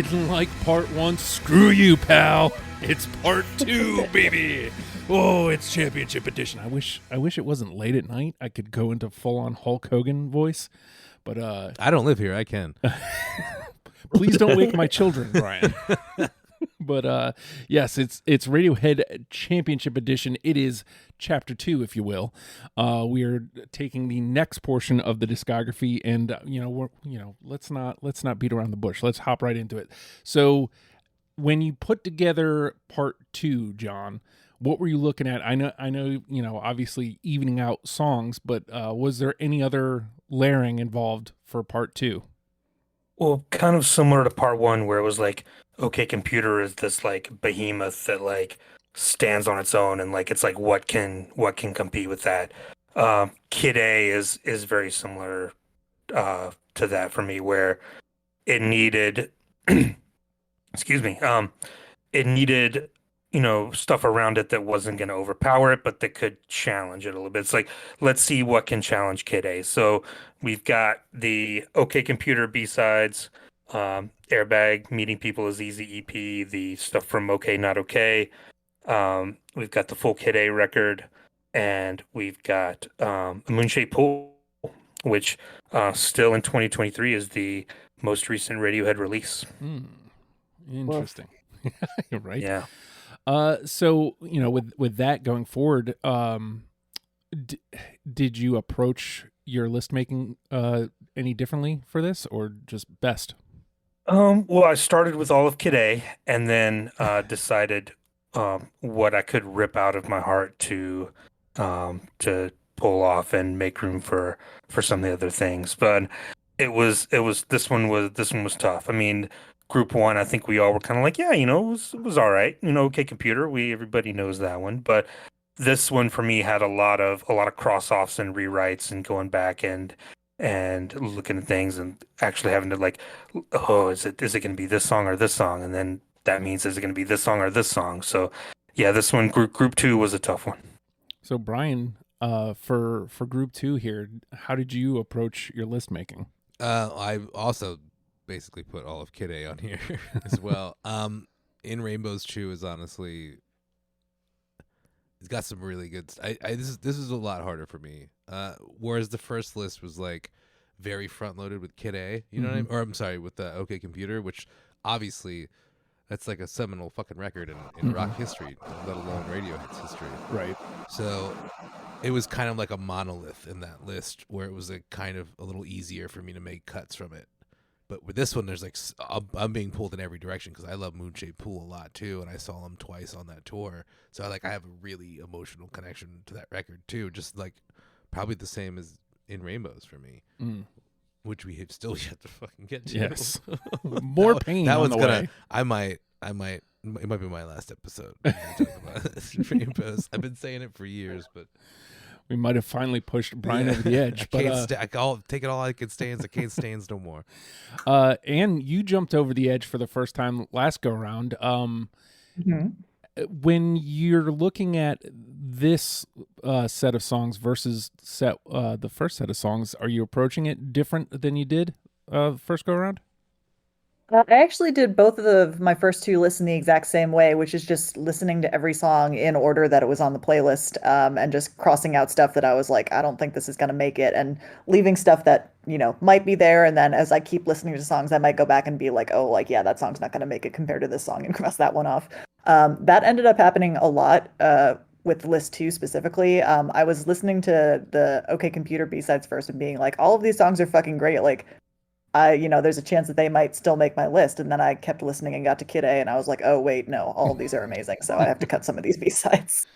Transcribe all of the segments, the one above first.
didn't like part 1, screw you, pal. It's part 2, baby. Oh, it's championship edition. I wish it wasn't late at night. I could go into full-on Hulk Hogan voice, but I don't live here. I can. please don't wake my children, Brian. But yes, it's Radiohead Championship Edition. It is Chapter 2, if you will. We are taking the next portion of the discography, and let's not beat around the bush. Let's hop right into it. So, when you put together Part 2, John, what were you looking at? I know, obviously evening out songs, but was there any other layering involved for Part 2? Well, kind of similar to part 1, where it was like, OK Computer is this like behemoth that like stands on its own, and like it's like what can compete with that. Kid A is very similar to that for me, where it needed excuse me, it needed stuff around it that wasn't going to overpower it, but that could challenge it a little bit. It's like, let's see what can challenge Kid A. So we've got the OK Computer B-sides, Airbag, Meeting People is Easy EP, the stuff from OK Not OK. We've got the full Kid A record, and we've got a Moonshaped Pool, which still in 2023 is the most recent Radiohead release. Interesting. You're right. Yeah. So, with that going forward, did you approach your list making any differently for this, or just best? Well, I started with all of Kid A, and then decided what I could rip out of my heart to pull off and make room for some of the other things. But this one was tough. I mean, Group 1, I think we all were kind of like, yeah, it was all right. OK Computer, everybody knows that one. But this one for me had a lot of cross-offs and rewrites, and going back and looking at things, and actually having to like, oh, is it going to be this song or this song? And then that means, is it going to be this song or this song? So yeah, this one, Group 2 was a tough one. So Brian, for Group 2 here, how did you approach your list making? I also basically put all of Kid A on here as well. In Rainbow's Chew is honestly, it's got some really good. This is a lot harder for me. Whereas the first list was like very front loaded with Kid A, you know what I mean? Or I'm sorry, with the OK Computer, which obviously that's like a seminal fucking record in rock history, let alone Radiohead's history. Right. So it was kind of like a monolith in that list, where it was like kind of a little easier for me to make cuts from it. But with this one, there's like, I'm being pulled in every direction, because I love Moonshaped Pool a lot too, and I saw him twice on that tour. So I have a really emotional connection to that record too, just like probably the same as In Rainbows for me, which we have still yet to fucking get to. Yes, more pain. That one's gonna. I might. It might be my last episode. Talk about Rainbows. I've been saying it for years, but. We might have finally pushed Brian over the edge. I'll take it all I can stand. I can't stand no more. And you jumped over the edge for the first time last go around. When you're looking at this set of songs versus the first set of songs, are you approaching it different than you did first go around? I actually did both of my first 2 lists in the exact same way, which is just listening to every song in order that it was on the playlist, and just crossing out stuff that I was like, I don't think this is going to make it, and leaving stuff that, might be there. And then as I keep listening to songs, I might go back and be like, oh, like, yeah, that song's not going to make it compared to this song, and cross that one off. That ended up happening a lot with list 2 specifically. I was listening to the OK Computer B-sides first and being like, all of these songs are fucking great. Like, there's a chance that they might still make my list. And then I kept listening and got to Kid A, and I was like, oh, wait, no, all of these are amazing. So I have to cut some of these B-sides.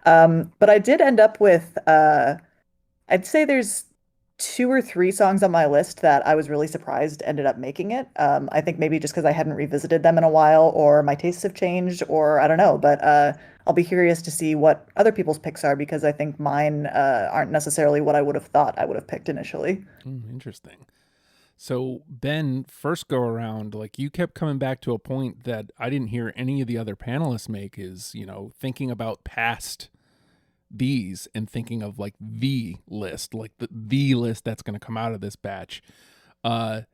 But I did end up with, I'd say there's 2 or 3 songs on my list that I was really surprised ended up making it. I think maybe just because I hadn't revisited them in a while, or my tastes have changed, or I don't know. But I'll be curious to see what other people's picks are, because I think mine aren't necessarily what I would have thought I would have picked initially. Interesting. So Ben, first go around, like, you kept coming back to a point that I didn't hear any of the other panelists make, is, thinking about past these and thinking of like the list, like the list that's going to come out of this batch. How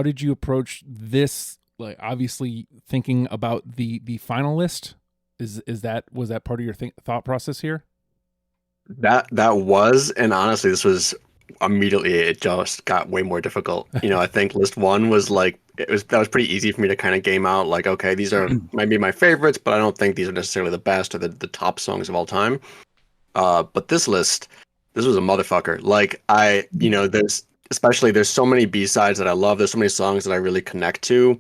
did you approach this like obviously thinking about the final list? Was that part of your thought process here? That was, and honestly, this was immediately, it just got way more difficult. I think list one was like that was pretty easy for me to kind of game out. Like, okay, these are might be my favorites, but I don't think these are necessarily the best or the top songs of all time. But this list, this was a motherfucker. Like there's so many B-sides that I love. There's so many songs that I really connect to.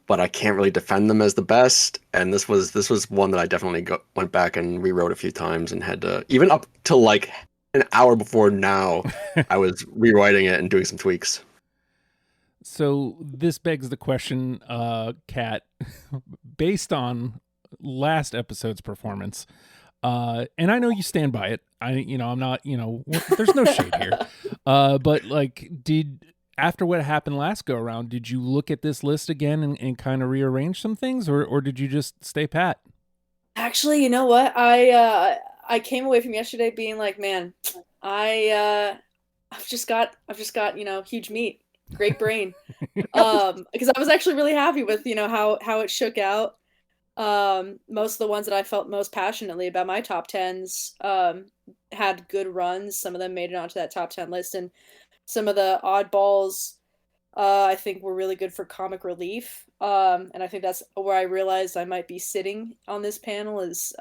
But I can't really defend them as the best. And this was one that I definitely went back and rewrote a few times and had to, even up to like an hour before now, I was rewriting it and doing some tweaks. So this begs the question, Kat, based on last episode's performance, and I know you stand by it. I'm not, there's no shade here. But like, after what happened last go around, did you look at this list again and kind of rearrange some things, or did you just stay pat? Actually, you know what? I came away from yesterday being like, man, I've just got huge meat, great brain. Because I was actually really happy with how it shook out. Most of the ones that I felt most passionately about my top 10s had good runs. Some of them made it onto that top 10 list, and some of the oddballs I think were really good for comic relief. And I think that's where I realized I might be sitting on this panel is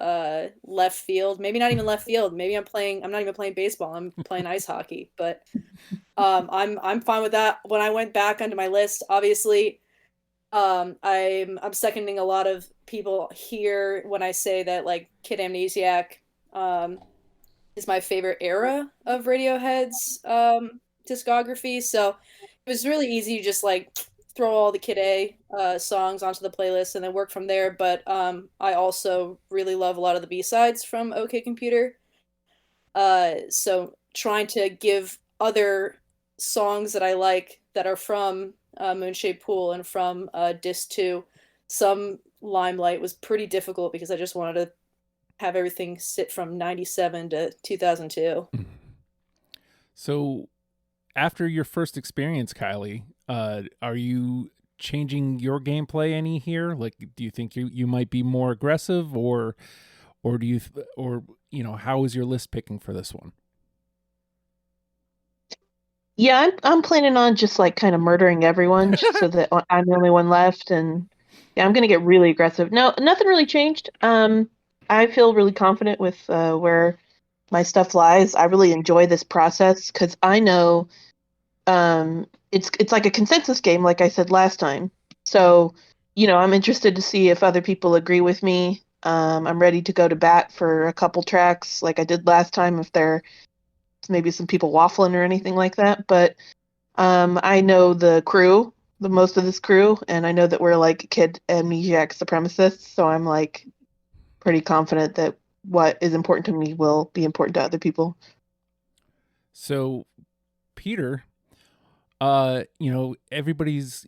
left field. Maybe not even left field. Maybe I'm not even playing baseball. I'm playing ice hockey. But I'm fine with that. When I went back onto my list, obviously I'm seconding a lot of people here when I say that like Kid Amnesiac is my favorite era of Radiohead's discography. So it was really easy to just like throw all the Kid A songs onto the playlist and then work from there. But I also really love a lot of the B-sides from OK Computer. So trying to give other songs that I like that are from Moonshaped Pool and from Disc 2 some limelight was pretty difficult because I just wanted to have everything sit from 97 to 2002. So after your first experience, Kylie, are you changing your gameplay any here? Like, do you think you might be more aggressive, or do you, how is your list picking for this one? Yeah, I'm planning on just like kind of murdering everyone just so that I'm the only one left, and yeah, I'm gonna get really aggressive. No, nothing really changed. I feel really confident with where my stuff lies. I really enjoy this process because I know it's like a consensus game, like I said last time. So, I'm interested to see if other people agree with me. I'm ready to go to bat for a couple tracks like I did last time if there's maybe some people waffling or anything like that. But I know the most of this crew, and I know that we're like Kid Amnesiac supremacists, so I'm like pretty confident that what is important to me will be important to other people. So, Peter, everybody's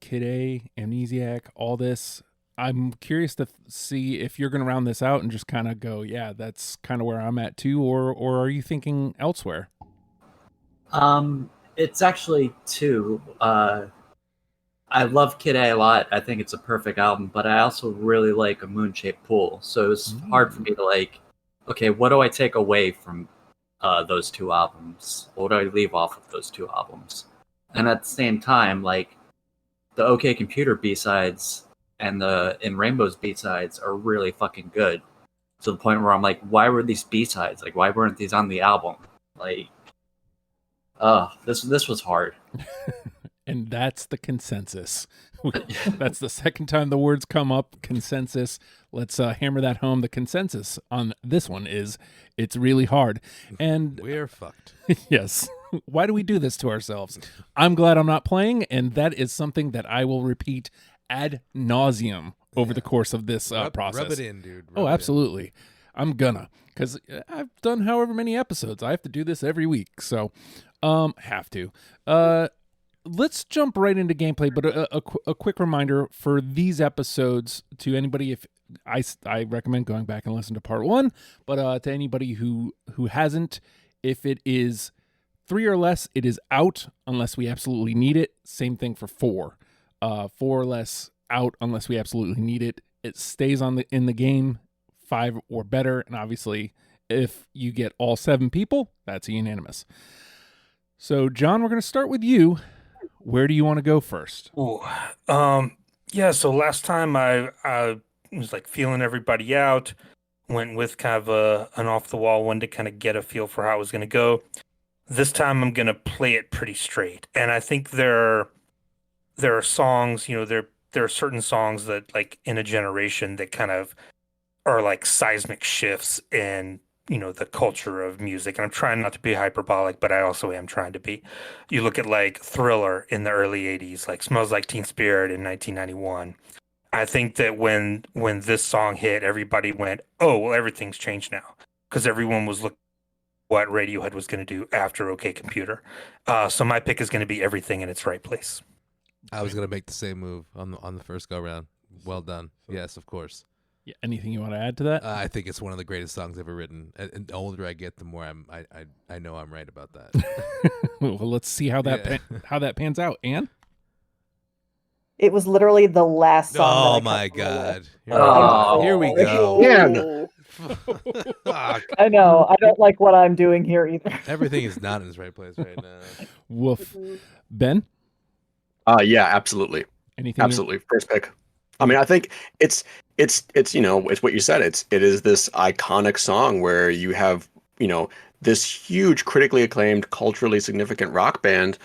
Kid A, Amnesiac, all this. I'm curious to see if you're going to round this out and just kind of go, yeah, that's kind of where I'm at too, or are you thinking elsewhere? It's actually two. I love Kid A lot. I think it's a perfect album, but I also really like A Moonshaped Pool. So it's hard for me to like, okay, what do I take away from those two albums? What do I leave off of those two albums? And at the same time, like the OK Computer B-sides and the In Rainbow's B-sides are really fucking good. To the point where I'm like, why were these B-sides? Like, why weren't these on the album? Like, this was hard. And that's the consensus. That's the second time the words come up, consensus. Let's hammer that home. The consensus on this one is it's really hard. And we're fucked. Yes. Why do we do this to ourselves? I'm glad I'm not playing, and that is something that I will repeat ad nauseum over the course of this process. Rub it in, dude. Absolutely. I'm gonna, because I've done however many episodes. I have to do this every week, so have to. Let's jump right into gameplay, but a quick reminder for these episodes to anybody, if I recommend going back and listen to part 1, but to anybody who hasn't, if it is 3 or less, it is out unless we absolutely need it. Same thing for 4. 4 or less out unless we absolutely need it. It stays in the game, 5 or better, and obviously if you get all 7 people, that's a unanimous. So John, we're going to start with you. Where do you want to go first? Ooh, yeah. So last time I was like feeling everybody out, went with kind of an off the wall one to kind of get a feel for how it was going to go. This time I'm going to play it pretty straight, and I think there are songs, there are certain songs that like in a generation that kind of are like seismic shifts in the culture of music. And I'm trying not to be hyperbolic, but I also am trying to be. You look at like Thriller in the early 80s, like Smells Like Teen Spirit in 1991. I think that when this song hit, everybody went, oh well, everything's changed now, because everyone was looking at what Radiohead was going to do after OK Computer. So my pick is going to be Everything in Its Right Place. I was gonna make the same move on the first go round. Well done. Yes, of course. Yeah, anything you want to add to that? I think it's one of the greatest songs ever written. And the older I get, the more I know I'm right about that. Well, let's see how that pans out. Anne? It was literally the last song. Oh my God! Oh. Here we go. Yeah. Fuck. I know. I don't like what I'm doing here either. Everything is not in its right place right now. Woof. Ben? Yeah, absolutely. Anything? Absolutely. First pick. I mean, I think it's it's what you said. It is this iconic song where you have, this huge critically acclaimed, culturally significant rock band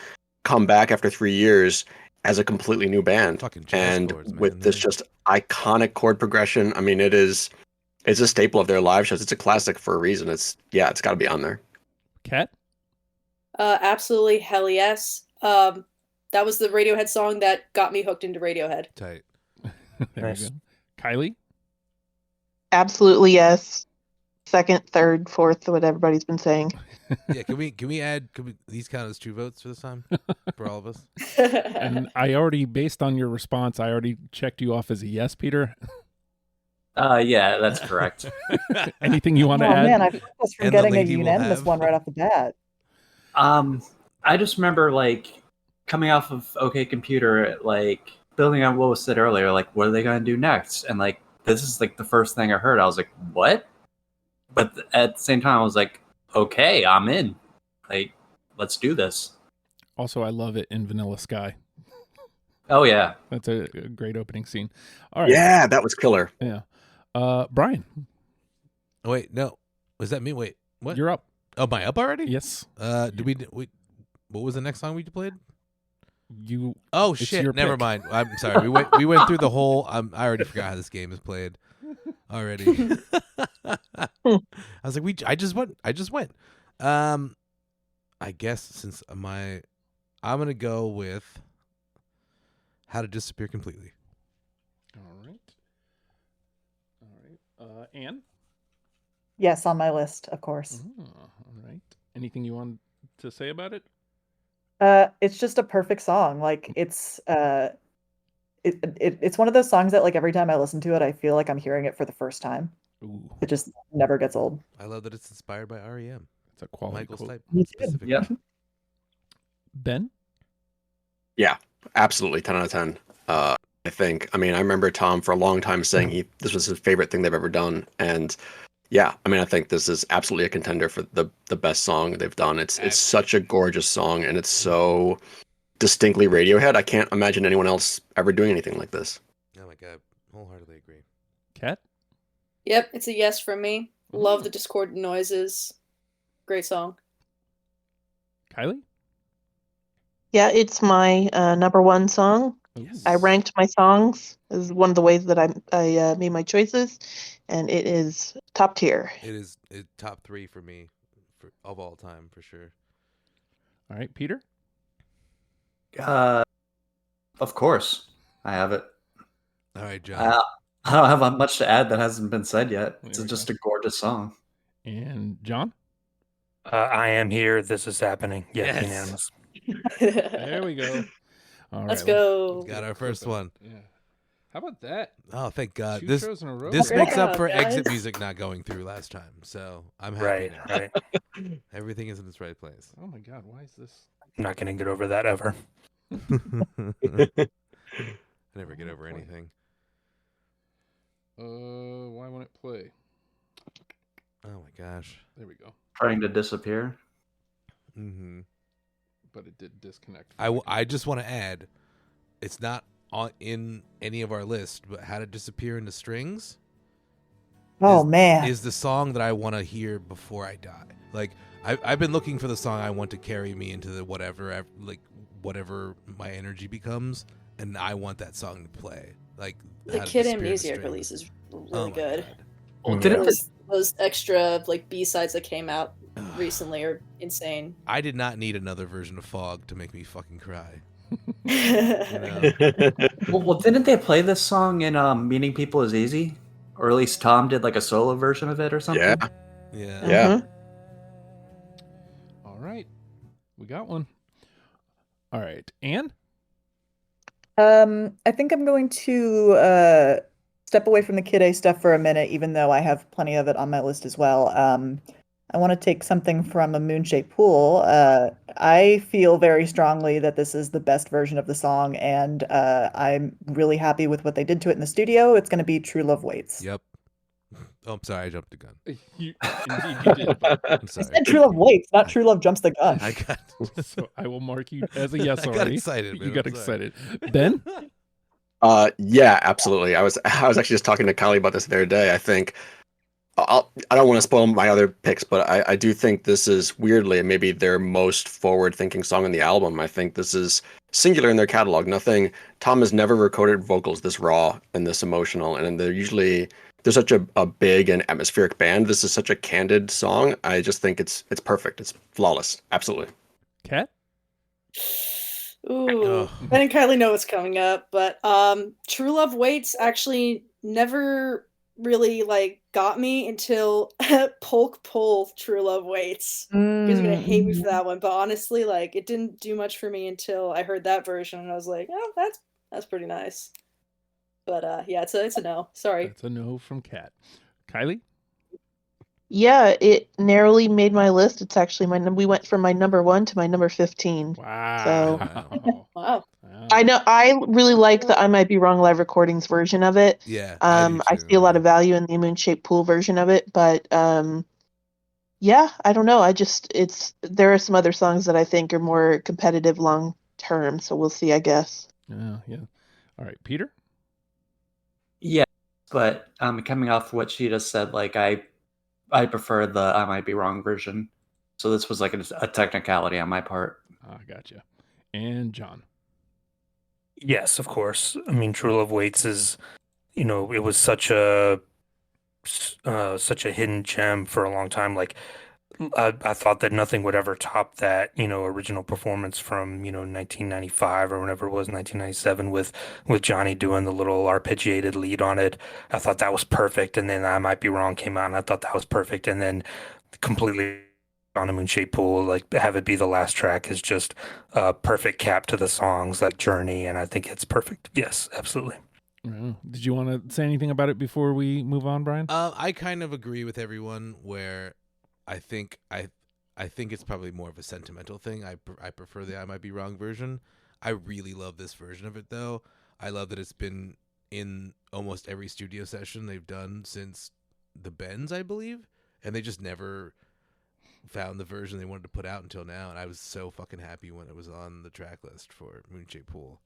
come back after 3 years as a completely new band. Fucking jazz And chords, man. with this just iconic chord progression. I mean, it's a staple of their live shows. It's a classic for a reason. It's got to be on there. Kat? Absolutely, hell yes. That was the Radiohead song that got me hooked into Radiohead. Tight. There Nice. you go. Kylie? Absolutely yes. Second, third, fourth, what everybody's been saying. Yeah, can we add? These count as 2 votes for this time for all of us? And I already, based on your response, I already checked you off as a yes, Peter. Yeah, that's correct. Anything you want Oh to add? man, I was from And the getting a lady will unanimous have- one right off the bat. I just remember like coming off of OK Computer, like building on what was said earlier, like what are they going to do next? And like this is like the first thing I heard. I was like, what? But at the same time, I was like, okay, I'm in. Like, let's do this. Also, I love it in Vanilla Sky. Oh yeah. That's a great opening scene. All right. Yeah, that was killer. Yeah. Brian, Oh, wait, no. Was that me? Wait, what? you're up. Oh, am I up already? Yes. Did we? What was the next song we played? You. Oh It's shit! your Never pick. mind. I'm sorry. We went through the whole. I already forgot how this game is played. Already. I was like, I just went. I guess since I'm gonna go with How to Disappear Completely. All right. Anne? Yes, on my list, of course. All right. Anything you want to say about it? It's just a perfect song. Like it's it's one of those songs that like every time I listen to it, I feel like I'm hearing it for the first time. Ooh, It just never gets old. I love that it's inspired by REM. it's a quality Michael quote. Stipe Me too. specifically. Yep. Ben? Absolutely, 10 out of 10. I think. I mean, I remember Tom for a long time saying this was his favorite thing they've ever done, and yeah, I mean, I think this is absolutely a contender for the best song they've done. It's such a gorgeous song, and it's so distinctly Radiohead. I can't imagine anyone else ever doing anything like this. Oh my god, wholeheartedly agree. Kat? Yep, it's a yes from me. Love the discordant noises. Great song. Kylie? Yeah, it's my number one song. Yes. I ranked my songs as one of the ways that I made my choices, and it is top tier. It's top 3 for me of all time for sure. All right, Peter? Of course, I have it. All right, John. I don't have much to add that hasn't been said yet. It's There we just a gorgeous song. And John? I am here. This is happening. Yeah, Yes. unanimous. There we go. All Let's right, go. Got our first one. Yeah. How about that? Oh, thank God. 2 This shows in a row. this Great makes up job, for guys. exit music not going through last time. So I'm happy Right, now. right. Everything is in its right place. Oh my God, why is this? I'm not going to get over that ever. I never get over anything. Why won't it play? Oh my gosh. There we go. Trying to disappear. Mm-hmm. But it did disconnect. I just want to add, it's not in any of our list, but How to Disappear into Strings Oh man. is the song that I want to hear before I die. Like, I've been looking for the song I want to carry me into the whatever my energy becomes, and I want that song to play. Like, The How to Kid Disappear into Amnesiac Strings. release is Oh really my good. God. Well, didn't Those extra like B-sides that came out recently are insane. I did not need another version of Fog to make me fucking cry. didn't they play this song in Meeting People is Easy? Or at least Tom did like a solo version of it or something? Yeah. Yeah. Yeah. All right. We got one. All right. Anne? I think I'm going to step away from the Kid A stuff for a minute, even though I have plenty of it on my list as well. I want to take something from A Moon-Shaped Pool. I feel very strongly that this is the best version of the song, and I'm really happy with what they did to it in the studio. It's going to be True Love Waits. Yep. Oh, I'm sorry, I jumped the gun. Indeed you did. But I'm I sorry. said True Love Waits, not True Love Jumps the Gun. I got so I will mark you as a yes I got already. excited. You man, got I'm sorry. excited. Ben? Yeah, absolutely. I was actually just talking to Kylie about this the other day. I think I don't want to spoil my other picks, but I do think this is weirdly maybe their most forward-thinking song on the album. I think this is singular in their catalog. Tom has never recorded vocals this raw and this emotional, and they're such a big and atmospheric band. This is such a candid song. I just think it's perfect. It's flawless. Absolutely. Kat? Ooh, Ugh. Ben and Kylie know what's coming up, but True Love Waits actually never really like got me until Polk Pull True Love Waits. You guys are gonna hate me for that one, but honestly, like it didn't do much for me until I heard that version, and I was like, oh, that's pretty nice. But yeah, it's a no. Sorry. That's a no from Kat. Kylie? Yeah, it narrowly made my list. It's actually we went from my number 1 to my number 15. Wow. Wow. I know I really like the I Might Be Wrong live recordings version of it. Yeah. I see a lot of value in the Moon-Shaped Pool version of it, but yeah, I don't know. There are some other songs that I think are more competitive long term, so we'll see, I guess. Yeah. All right, Peter? Yeah, but coming off what she just said, like I prefer the I Might Be Wrong version. So this was like a technicality on my part. Gotcha. And John? Yes, of course. I mean, True Love Waits is, it was such a hidden gem for a long time. Like, I thought that nothing would ever top that, original performance from, 1995 or whenever it was, 1997, with Johnny doing the little arpeggiated lead on it. I thought that was perfect. And then I Might Be Wrong came out, and I thought that was perfect. And then completely on A Moon-Shaped Pool, like have it be the last track is just a perfect cap to the songs, like Journey, and I think it's perfect. Yes, absolutely. Did you want to say anything about it before we move on, Brian? I kind of agree with everyone where I think it's probably more of a sentimental thing. I prefer the I Might Be Wrong version. I really love this version of it though. I love that it's been in almost every studio session they've done since the Bends, I believe, and they just never found the version they wanted to put out until now, and I was so fucking happy when it was on the track list for Moon-Shaped Pool.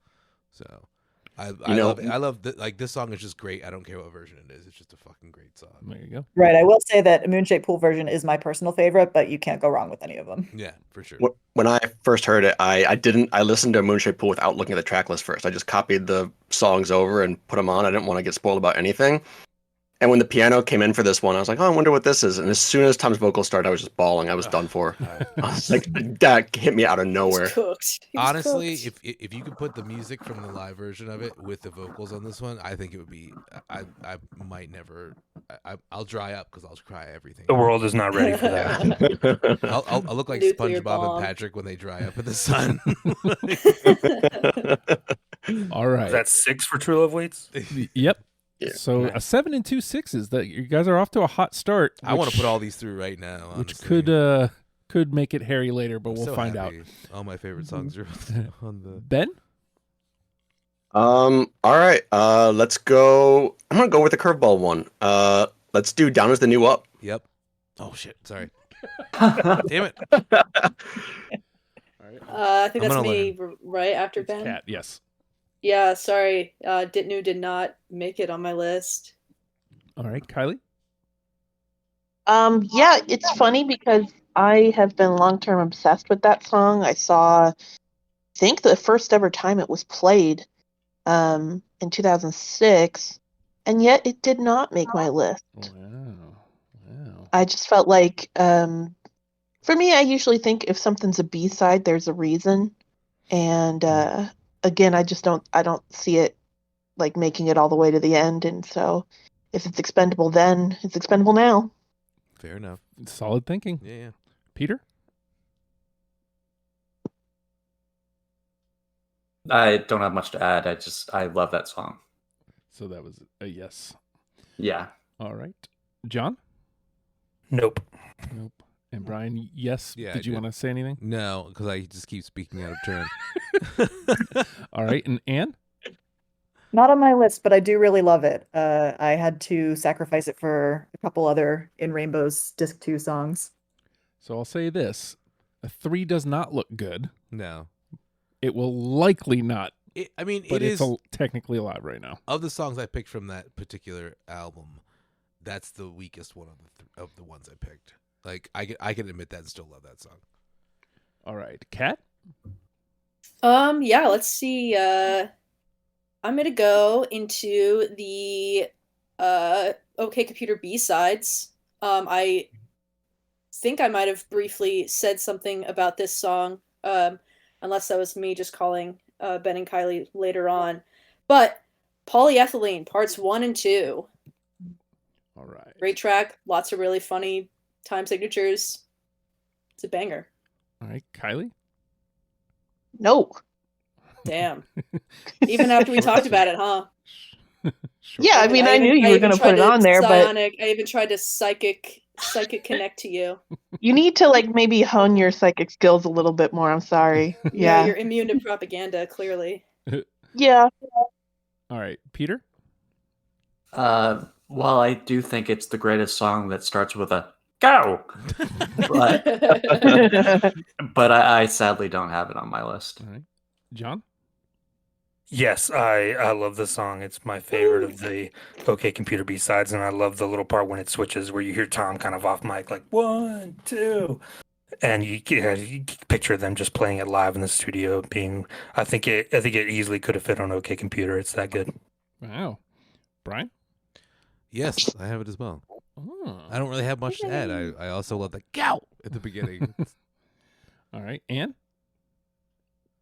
So I love it. I love that. Like, this song is just great. I don't care what version it is. It's just a fucking great song. There you go. Right. I will say that A Moon-Shaped Pool version is my personal favorite, but you can't go wrong with any of them. Yeah, for sure. When I first heard it, I listened to Moon-Shaped Pool without looking at the track list first. I just copied the songs over and put them on. I didn't want to get spoiled about anything. And when the piano came in for this one, I was like, oh, I wonder what this is. And as soon as Tom's vocals started, I was just bawling. I was done for. I was like, that hit me out of nowhere. He was Honestly, cooked. if you could put the music from the live version of it with the vocals on this one, I think it would be. I might never. I'll dry up because I'll cry everything. The world is not ready for that. I'll look like Nuclear SpongeBob bomb. and Patrick when they dry up in the sun. All right. Is that 6 for True Love Waits? Yep. Yeah. So a 7 and 2 6s. That you guys are off to a hot start. I want to put all these through right now. which Honestly. could make it hairy later, but I'm we'll so find happy. All my favorite songs are on the. Ben? All right. Let's go. I'm gonna go with the curveball one. Let's do Down is the New Up. Yep. Oh shit. Sorry. Damn it. I think I'm that's gonna me, right after It's Ben. Cat, yes. Yeah, sorry. Ditnu did not make it on my list. All right, Kylie. Yeah, it's funny because I have been long-term obsessed with that song. I think the first ever time it was played, in 2006, and yet it did not make my list. Wow. I just felt like, for me, I usually think if something's a B-side, there's a reason. And again, I don't see it like making it all the way to the end. And so if it's expendable then, it's expendable now. Fair enough. Solid thinking. Yeah. Peter? I don't have much to add. I love that song. So that was a yes. Yeah. All right. John? Nope. Nope. And Brian, yes. Yeah, Did you want to say anything? No, because I just keep speaking out of turn. All right. And Anne? Not on my list, but I do really love it. I had to sacrifice it for a couple other In Rainbow's Disc 2 songs. So I'll say this. A 3 does not look good. No. It will likely not, it but it's is technically alive right now. of the songs I picked from that particular album. That's the weakest one of the ones I picked. Like I can admit that and still love that song. All right. Kat? Yeah, let's see. I'm gonna go into the OK Computer B-sides. I think I might have briefly said something about this song, unless that was me just calling Ben and Kylie later on. But Polyethylene, parts 1 and 2. All right. Great track, lots of really funny time signatures. It's a banger. All right. Kylie? No. Damn. Even after we talked about it, huh? Sure. Yeah, I mean, I knew you were going to put it on there, but I even tried to psychic connect to you. you need to like maybe hone your psychic skills a little bit more. I'm sorry. Yeah, Yeah. you're immune to propaganda, clearly. Yeah. All right. Peter? While I do think it's the greatest song that starts with a go, but but I sadly don't have it on my list. All right. John? Yes, I love this song. It's my favorite of the OK Computer B-sides, and I love the little part when it switches where you hear Tom kind of off mic, like 1, 2, and you can picture them just playing it live in the studio. I think it easily could have fit on OK Computer. It's that good. Wow. Brian? Yes, I have it as well. Oh. I don't really have much to add. I also love the gow at the beginning. All right. Anne?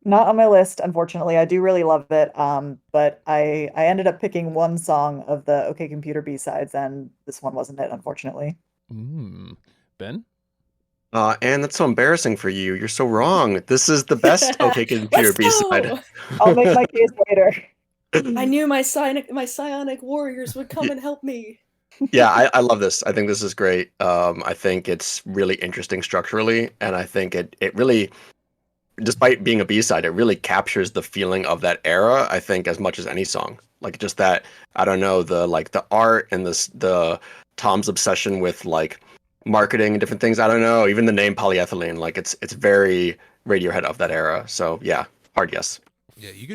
Not on my list, unfortunately. I do really love it. But I ended up picking one song of the OK Computer B-sides, and this one wasn't it, unfortunately. Ben? And that's so embarrassing for you. You're so wrong. This is the best OK Computer Let's B-side. go! I'll make my case later. I knew my psionic warriors would come and help me. Yeah, I love this. I think this is great. I think it's really interesting structurally, and I think it really, despite being a B-side, it really captures the feeling of that era, I think, as much as any song. Like just that, I don't know, the art and the Tom's obsession with like marketing and different things. I don't know, even the name polyethylene, like it's very Radiohead of that era. So yeah, hard yes. Yeah, you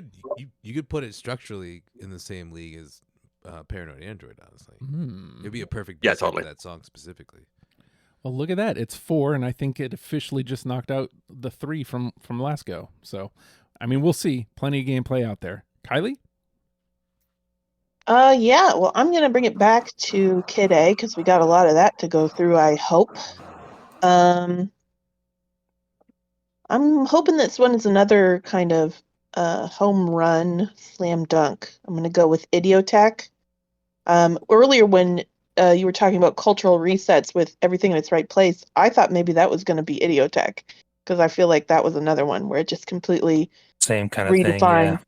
could put it structurally in the same league as Paranoid Android. Honestly, it'd be a perfect Yeah, B-side totally. for that song specifically. Well, look at that. It's 4, and I think it officially just knocked out the 3 from last go. So, I mean, we'll see. Plenty of gameplay out there. Kylie? Yeah, well, I'm gonna bring it back to Kid A because we got a lot of that to go through, I hope. I'm hoping this one is another kind of home run slam dunk. I'm gonna go with Idiotech. Earlier when you were talking about cultural resets with everything in its right place, I thought maybe that was gonna be Idiotech because I feel like that was another one where it just completely Same kind of thing. Yeah.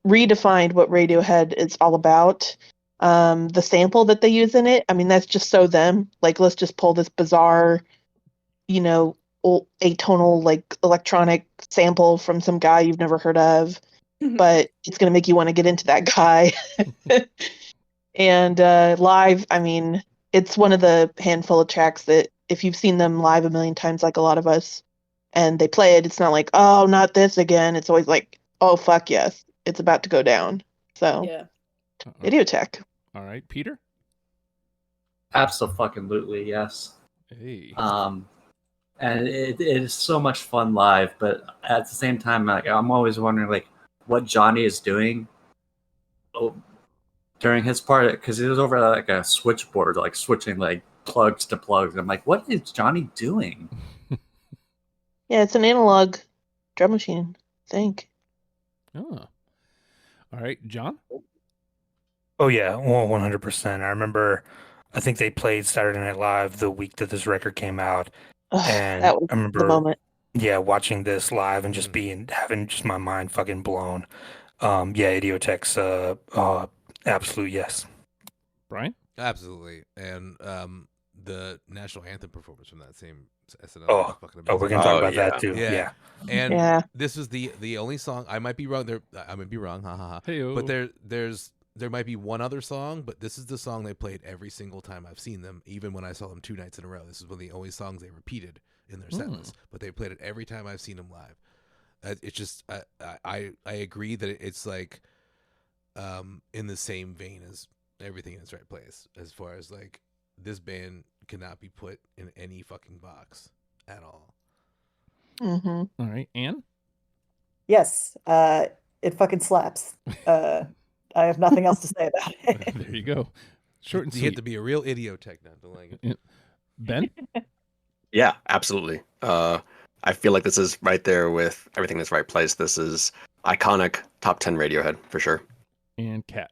redefined what Radiohead is all about. The sample that they use in it, I mean, that's just so them. Like, let's just pull this bizarre, atonal, like, electronic sample from some guy you've never heard of. but it's going to make you want to get into that guy. And live, I mean, it's one of the handful of tracks that if you've seen them live a million times, like a lot of us, and they play it, it's not like, oh, not this again. It's always like, oh, fuck yes, it's about to go down. So, Yeah. Radiohead. All right, Peter. Absolutely, yes. Hey. And it is so much fun live, but at the same time, like I'm always wondering, like, what Johnny is doing during his part, because he was over like a switchboard, like switching like plugs to plugs. I'm like, what is Johnny doing? Yeah, it's an analog drum machine, I think. Oh. All right, John. Oh yeah, 100%. I remember, I think they played Saturday Night Live the week that this record came out, Ugh, and that was I remember the moment. yeah, watching this live and just having just my mind fucking blown. Yeah, Idiotech's absolute yes. Brian. Absolutely, and the national anthem performance from that same SNL. Oh, fucking we're amazing. gonna talk Oh, about yeah. that too. Yeah. And Yeah. this is the only song. I might be wrong. I might be wrong. Ha ha ha. Hey-o. But there might be one other song, but this is the song they played every single time I've seen them, even when I saw them 2 nights in a row. This is one of the only songs they repeated in their set list, but they played it every time I've seen them live. It's just I agree that it's like in the same vein as everything in its right place, as far as like this band cannot be put in any fucking box at all. Mm-hmm. All right, Anne. Yes, it fucking slaps. I have nothing else to say about it. There you go. Short and You have sweet. to be a real Idiotech now to like it. Ben. Yeah, absolutely. I feel like this is right there with everything that's right place. This is iconic top 10 Radiohead for sure. And Kat.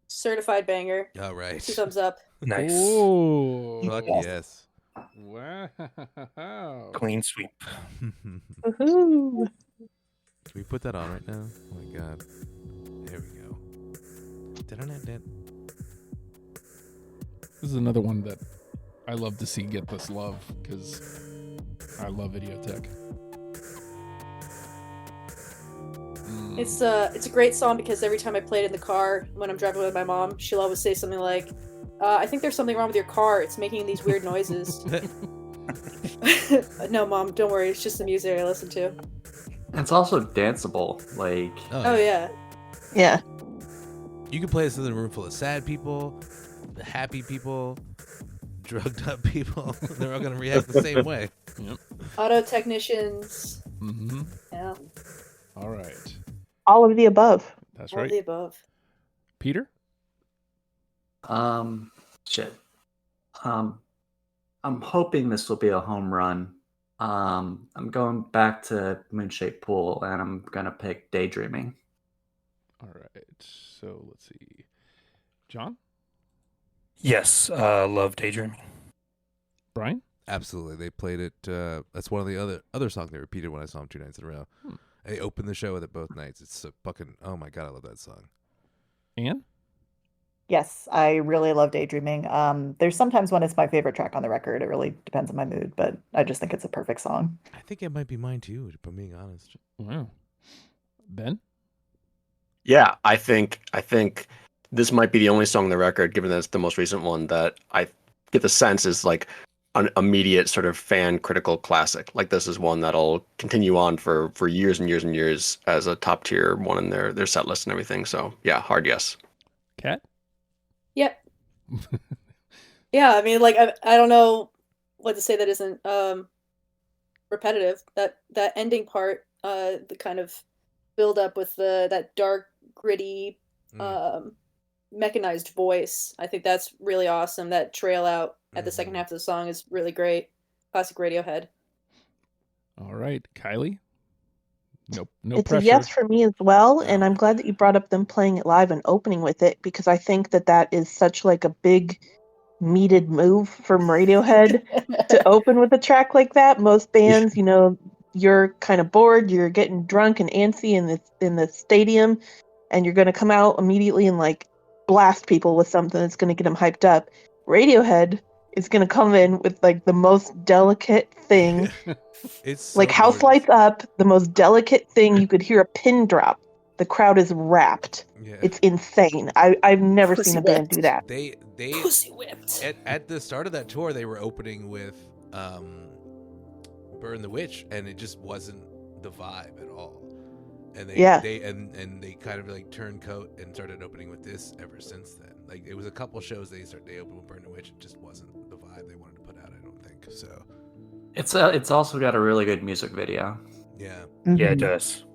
Certified banger. All right. 2 thumbs up. Nice. Oh. Fuck yes. Wow. Clean sweep. Woohoo. Can we put that on right now? Oh my god. There we go. Da-da-da-da. This is another one that I love to see get this love because I love Idiotech. It's a great song because every time I play it in the car when I'm driving with my mom, she'll always say something like, I think there's something wrong with your car. It's making these weird noises. No, Mom, don't worry. It's just the music I listen to. It's also danceable. Like, Oh, yeah. Yeah. You can play this in a room full of sad people, the happy people, drugged up people. They're all going to react the same way. Yep. Auto technicians. Mm-hmm. Yeah. All right. All of the above. That's All of right. the above. Peter. shit. I'm hoping this will be a home run. I'm going back to Moonshaped Pool, and I'm gonna pick Daydreaming. All right. So let's see. John. Yes, love Daydreaming. Brian. Absolutely. They played it. That's one of the other songs they repeated when I saw them 2 nights in a row. And they opened the show with it both nights. It's a fucking, oh my God, I love that song. Anne. Yes, I really love Daydreaming. There's sometimes when it's my favorite track on the record. It really depends on my mood, but I just think it's a perfect song. I think it might be mine too, if I'm being honest. Wow. Ben. Yeah, I think this might be the only song on the record, given that it's the most recent one, that I get the sense is like an immediate sort of fan critical classic. Like this is one that'll continue on for years and years and years as a top tier one in their set list and everything. So yeah, hard yes. Kat. Yep. Yeah, I mean, like, I don't know what to say that isn't repetitive. That ending part, the kind of build up with that dark, gritty, mechanized voice. I think that's really awesome. That trail out at the second half of the song is really great. Classic Radiohead. All right. Kylie. Nope. No It's pressure. a yes for me as well, and I'm glad that you brought up them playing it live and opening with it, because I think that is such like a big meated move from Radiohead to open with a track like that. Most bands, you know, you're kind of bored, you're getting drunk and antsy in the stadium, and you're going to come out immediately and like blast people with something that's going to get them hyped up. Radiohead is going to come in with like the most delicate thing. It's Like so House gorgeous. Lights Up, the most delicate thing. You could hear a pin drop. The crowd is rapt. Yeah. It's insane. I've never Pussy seen a band whipped. do that. They Pussy whipped. at the start of that tour they were opening with Burn the Witch, and it just wasn't the vibe at all. And they they kind of like turned coat and started opening with this ever since then. Like it was a couple shows they opened with Burn the Witch, it just wasn't the vibe they wanted to put out, I don't think. So It's also got a really good music video. yeah. Yeah, it Mhm. does.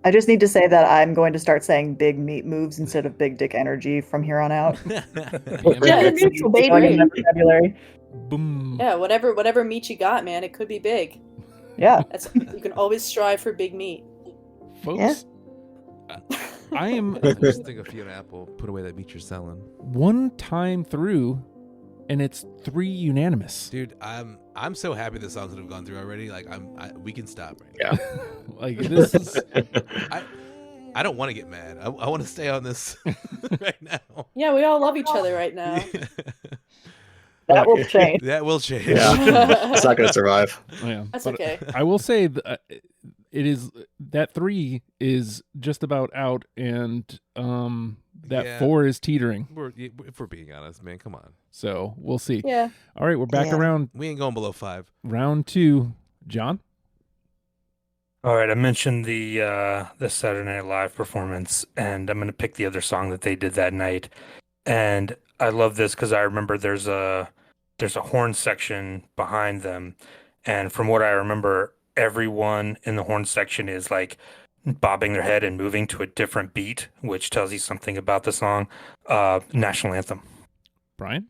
I just need to say that I'm going to start saying big meat moves instead of big dick energy from here on out. Yeah, It's neutral, going in baby. my vocabulary. Boom. Yeah, whatever meat you got, man, it could be big. Yeah. You can always strive for big meat. Folks, I am Just think of Fiona Apple, put away that meat you're selling. one time through, and it's 3 unanimous. Dude, I'm so happy the songs that have gone through already. Like we can stop right Yeah. Like this is I don't want to get mad. I want to stay on this right now. Yeah, we all love each other right now. That will change. That will change. Yeah. It's not going to survive. yeah. That's But okay. I will say it is that 3 is just about out, and that Yeah. 4 is teetering. If we're being honest, man, come on. So we'll see. Yeah. All right, we're back Yeah. around We ain't going below 5. round 2. John. All right, I mentioned the Saturday Night Live performance, and I'm going to pick the other song that they did that night. And I love this because I remember there's a horn section behind them, and from what I remember, everyone in the horn section is like bobbing their head and moving to a different beat, which tells you something about the song. National anthem. Brian.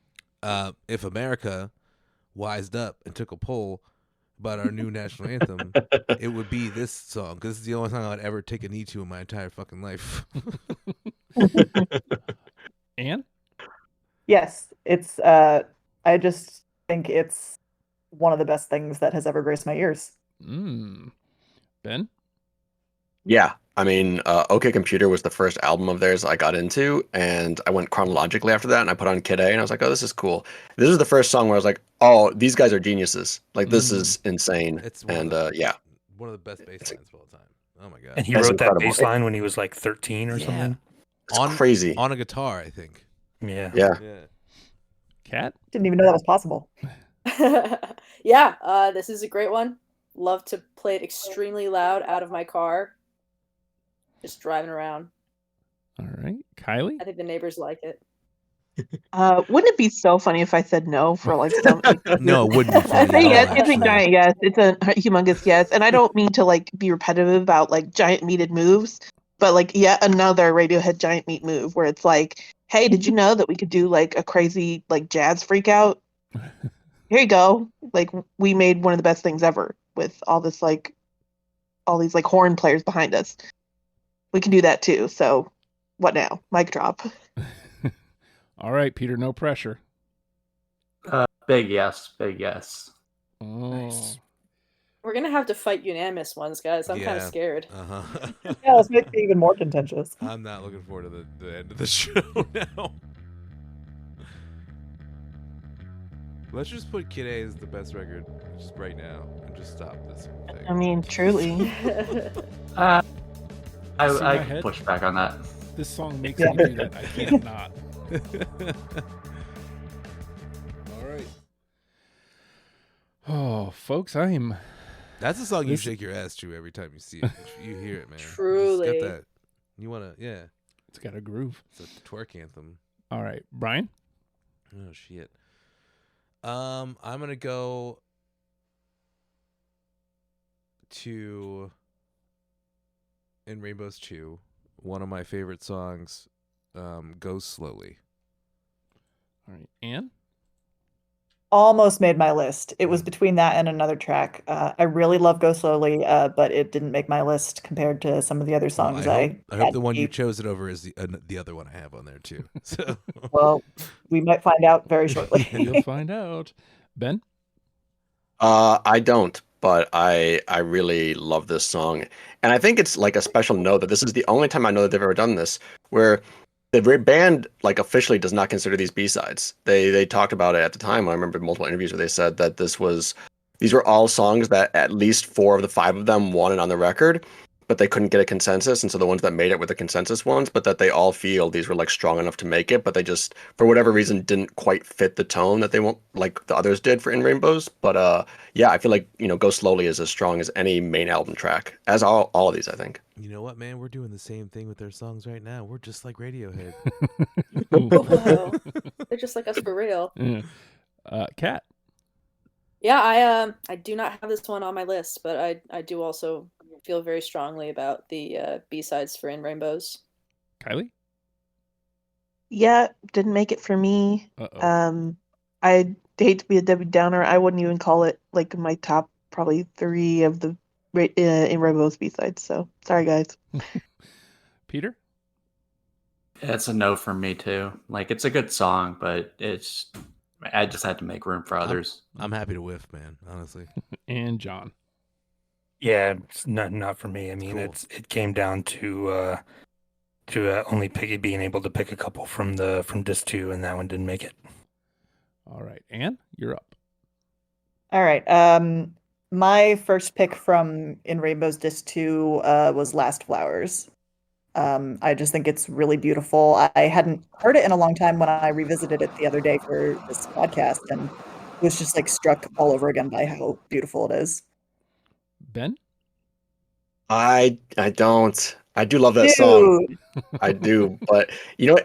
If America wised up and took a poll about our new national anthem, it would be this song, because this is the only song I'd ever take a knee to in my entire fucking life. Anne. Yes, it's I just think it's one of the best things that has ever graced my ears. Ben. Yeah. I mean, OK Computer was the first album of theirs I got into, and I went chronologically after that, and I put on Kid A, and I was like, oh, this is cool. This is the first song where I was like, oh, these guys are geniuses. Like, this is insane. It's and one one of the best bass lines of all time. Oh my god. And he That's wrote that incredible. bass line when he was like 13 or Yeah. something. it's crazy. On a guitar, I think. Yeah. Yeah. Yeah. Cat. Didn't even know that was possible. Yeah, this is a great one. Love to play it extremely loud out of my car. Just driving around. All right, Kylie. I think the neighbors like it. Wouldn't it be so funny if I said no for like some? No, it wouldn't be funny. It's a yes. at all, It's a actually. giant yes. It's a humongous yes. And I don't mean to like be repetitive about like giant meated moves, but like yet another Radiohead giant meat move where it's like, hey, did you know that we could do like a crazy like jazz freak out? Here you go. Like we made one of the best things ever with all these like horn players behind us. We can do that too. So what now? Mic drop. All right, Peter. No pressure. Big yes, big yes. Oh. We're gonna have to fight unanimous ones, guys. I'm kind of Yeah. scared. Uh-huh. Yeah, let's make it even more contentious. I'm not looking forward to the end of the show now. Let's just put Kid A as the best record just right now and just stop this whole thing. I mean, truly. I See my I head? can push back on that. This song makes me do that. I can't not. All right. Oh, folks, That's a song you This- shake your ass to every time you see it. You hear it, man. Truly. It's got that. You wanna, yeah. It's got a groove. It's a twerk anthem. All right, Brian. Oh shit. I'm gonna go to In Rainbows 2, one of my favorite songs, Goes Slowly. All right, Anne. Almost made my list. It was between that and another track. I really love Go Slowly, but it didn't make my list compared to some of the other songs. I hope had the one you keep. chose it over is the other one I have on there too. So Well, we might find out very shortly. You'll find out. Ben. I don't, but I really love this song, and I think it's like a special note that this is the only time I know that they've ever done this, where the band like officially does not consider these B-sides. They talked about it at the time. I remember multiple interviews where they said that these were all songs that at least 4 of the 5 of them wanted on the record, but they couldn't get a consensus, and so the ones that made it were the consensus ones, but that they all feel these were like strong enough to make it, but they just for whatever reason didn't quite fit the tone that they want like the others did for In Rainbows. But yeah, I feel like Go Slowly is as strong as any main album track, as all of these, I think. You know what, man? We're doing the same thing with their songs right now. We're just like Radiohead. Whoa. They're just like us for real. Yeah. Kat. Yeah, I do not have this one on my list, but I do also feel very strongly about the B-sides for In Rainbows. Kylie. Yeah, didn't make it for me. Uh-oh. I hate to be a Debbie Downer. I wouldn't even call it like my top probably 3 of the In Rainbows B-sides. So sorry, guys. Peter. It's a no for me too. Like it's a good song, but I just had to make room for others. I'm happy to whiff, man. Honestly. And John. Yeah, it's not for me. I mean, Cool. it came down to only being able to pick a couple from disc 2, and that one didn't make it. All right, Anne, you're up. All right. My first pick from In Rainbows Disc 2 was Last Flowers. I just think it's really beautiful. I hadn't heard it in a long time when I revisited it the other day for this podcast, and was just like struck all over again by how beautiful it is. Ben. I don't. I do love that song. Dude. I do, but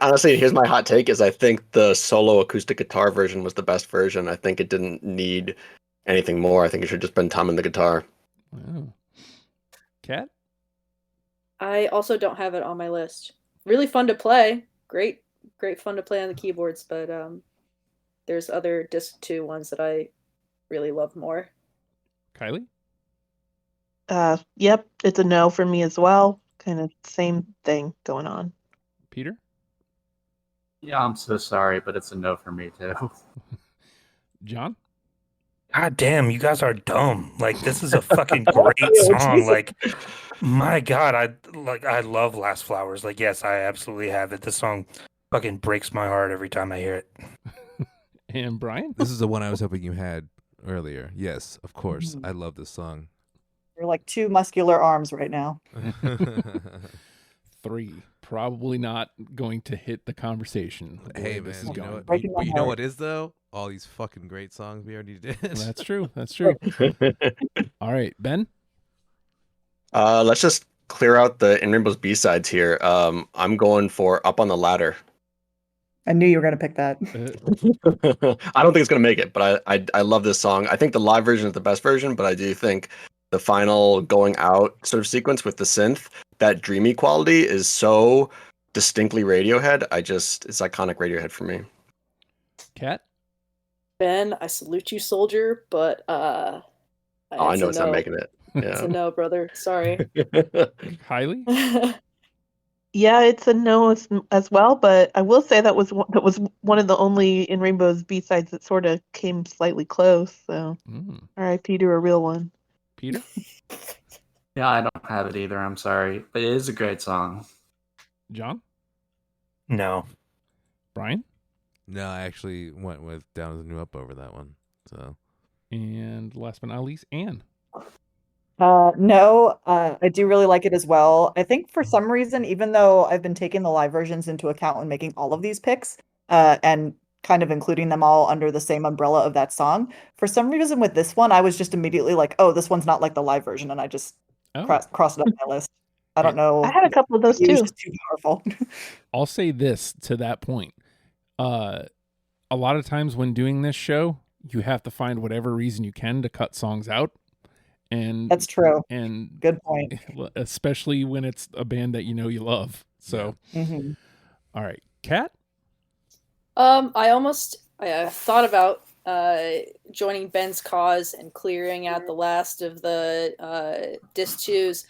honestly, here's my hot take: is I think the solo acoustic guitar version was the best version. I think it didn't need anything more. I think it should have just been Tom and the guitar. Wow. Kat. I also don't have it on my list. Really fun to play. Great fun to play on the keyboards, but there's other disc 2 ones that I really love more. Kylie. Yep, it's a no for me as well. Kind of same thing going on. Peter. Yeah, I'm so sorry, but it's a no for me too. John. God damn, you guys are dumb. Like, this is a fucking great song. Like, my God, I love Last Flowers. Like, yes, I absolutely have it. This song fucking breaks my heart every time I hear it. And Brian. This is the one I was hoping you had earlier. Yes, of course. I love this song. You're like 2 muscular arms right now. 3. Probably not going to hit the conversation. the way Hey, this man, is you know going. what? Breaking my You know heart. what is though? All these fucking great songs we already did. That's true. That's true. All right, Ben. Let's just clear out the In Rainbows B-sides here. I'm going for Up on the Ladder. I knew you were going to pick that. I don't think it's gonna make it, but I love this song. I think the live version is the best version, but I do think the final going out sort of sequence with the synth, that dreamy quality is so distinctly Radiohead. It's iconic Radiohead for me. Kat. Ben, I salute you, soldier, but I know it's not making it. It's a Yeah. no, brother. Sorry. Kylie. Yeah, it's a no as well, but I will say that was one of the only In Rainbows B-sides that sort of came slightly close. So, R.I.P. to a real one. Peter. Yeah, I don't have it either. I'm sorry, but it is a great song. John. No. Brian. No, I actually went with Down as a New Up over that one. So. And last but not least, Anne. No, I do really like it as well. I think for some reason, even though I've been taking the live versions into account when making all of these picks, and kind of including them all under the same umbrella of that song, for some reason with this one, I was just immediately like, oh, this one's not like the live version, and I just crossed it off my list. I don't know. I had a couple of those It was too. just too powerful. I'll say this to that point. A lot of times when doing this show, you have to find whatever reason you can to cut songs out. And That's true. And good point. Especially when it's a band that you love. So, All right, Kat. I thought about joining Ben's cause and clearing out the last of the disc 2s,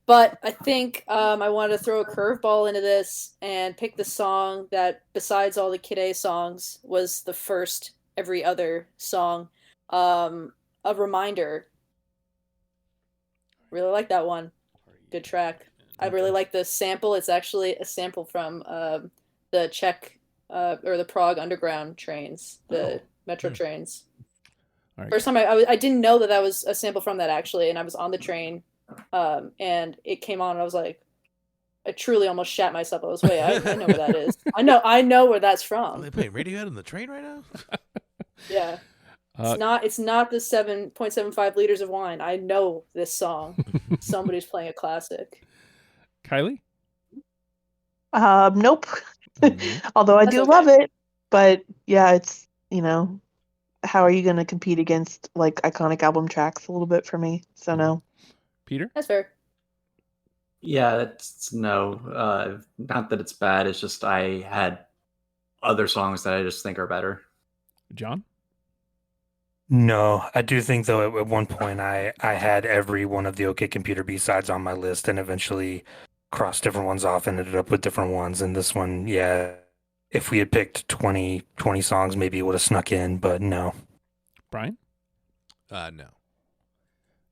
but I think I wanted to throw a curveball into this and pick the song that, besides all the Kid A songs, was the first every other song. A Reminder. Really like that one. Good track. I really like the sample. It's actually a sample from the Czech or the Prague Underground trains, the metro trains. All right. First time I didn't know that was a sample from that, actually, and I was on the train and it came on, and I was like, I truly almost shat myself. I was, wait, I know where that is. I know where that's Are from. they playing Radiohead on the train right now? Yeah. It's not the 7.75 liters of wine. I know this song. Somebody's playing a classic. Kylie? Nope. Nope. Although I That's do okay. love it, but yeah, it's how are you going to compete against like iconic album tracks a little bit for me? So no. Peter? That's fair. Yeah, it's no. Not that it's bad. It's just I had other songs that I just think are better. John? No, I do think though at one point I had every one of the OK Computer B-sides on my list and eventually crossed different ones off and ended up with different ones. And this one, yeah, if we had picked 20 songs, maybe it would have snuck in, but no. Brian? No.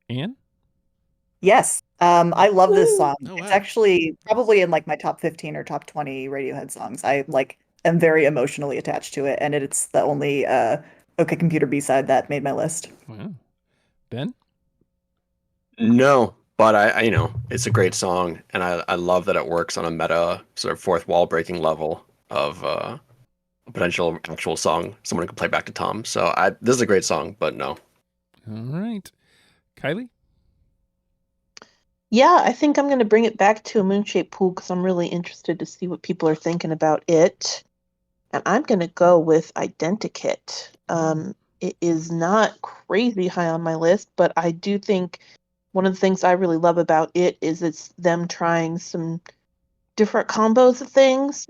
Anne? Yes. I love this Woo! song. Oh, It's wow. actually probably in like my top 15 or top 20 Radiohead songs. I like am very emotionally attached to it, and it's the only OK Computer B-side that made my list. Wow. Ben? No, but it's a great song, and I love that it works on a meta sort of fourth wall breaking level of a potential actual song someone could play back to Tom. So this is a great song, but no. All right. Kylie? Yeah, I think I'm going to bring it back to a moon-shaped pool because I'm really interested to see what people are thinking about it. And I'm going to go with Identikit. It is not crazy high on my list, but I do think one of the things I really love about it is it's them trying some different combos of things.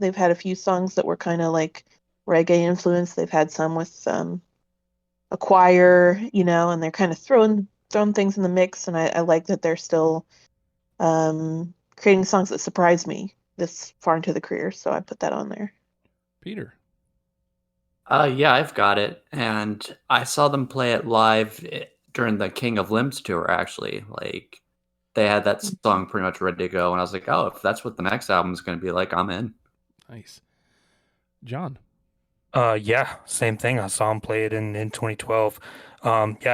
They've had a few songs that were kind of like reggae influenced. They've had some with a choir, and they're kind of throwing things in the mix. And I like that they're still creating songs that surprise me this far into the career. So I put that on there. Peter? Yeah, I've got it, and I saw them play it live during the King of Limbs tour. Actually, like they had that song pretty much ready to go, and I was like, oh, if that's what the next album is going to be like, I'm in. Nice. John? Yeah, same thing. I saw him play it in 2012. Yeah,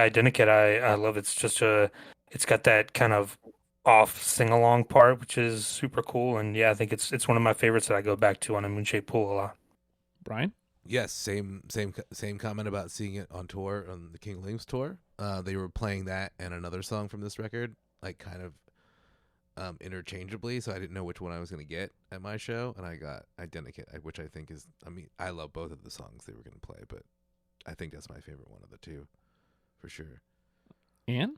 Identikit, I love it. It's got that kind of off sing-along part, which is super cool. And yeah, I think it's one of my favorites that I go back to on a Moonshaped Pool a lot. Brian? Yes, same comment about seeing it on tour on the King Limbs tour. They were playing that and another song from this record, like kind of interchangeably, so I didn't know which one I was going to get at my show, and I got Identikit, which I think is, I love both of the songs they were going to play, but I think that's my favorite one of the two, for sure. Anne?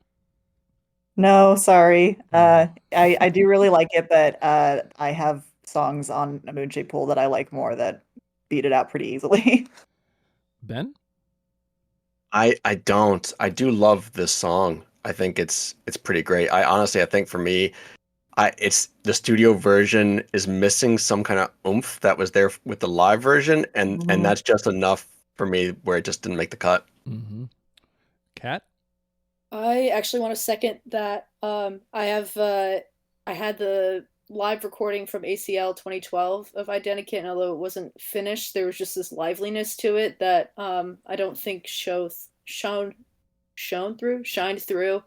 No, sorry. I do really like it, but I have songs on a Moonshaped Pool that I like more that beat it out pretty easily. Ben? I don't. I do love this song. I think it's pretty great. I think for me, it's the studio version is missing some kind of oomph that was there with the live version, and that's just enough for me where it just didn't make the cut. Mm-hmm. Kat? I actually want to second that. I had the live recording from ACL 2012 of Identikit, and although it wasn't finished, there was just this liveliness to it that I don't think shined through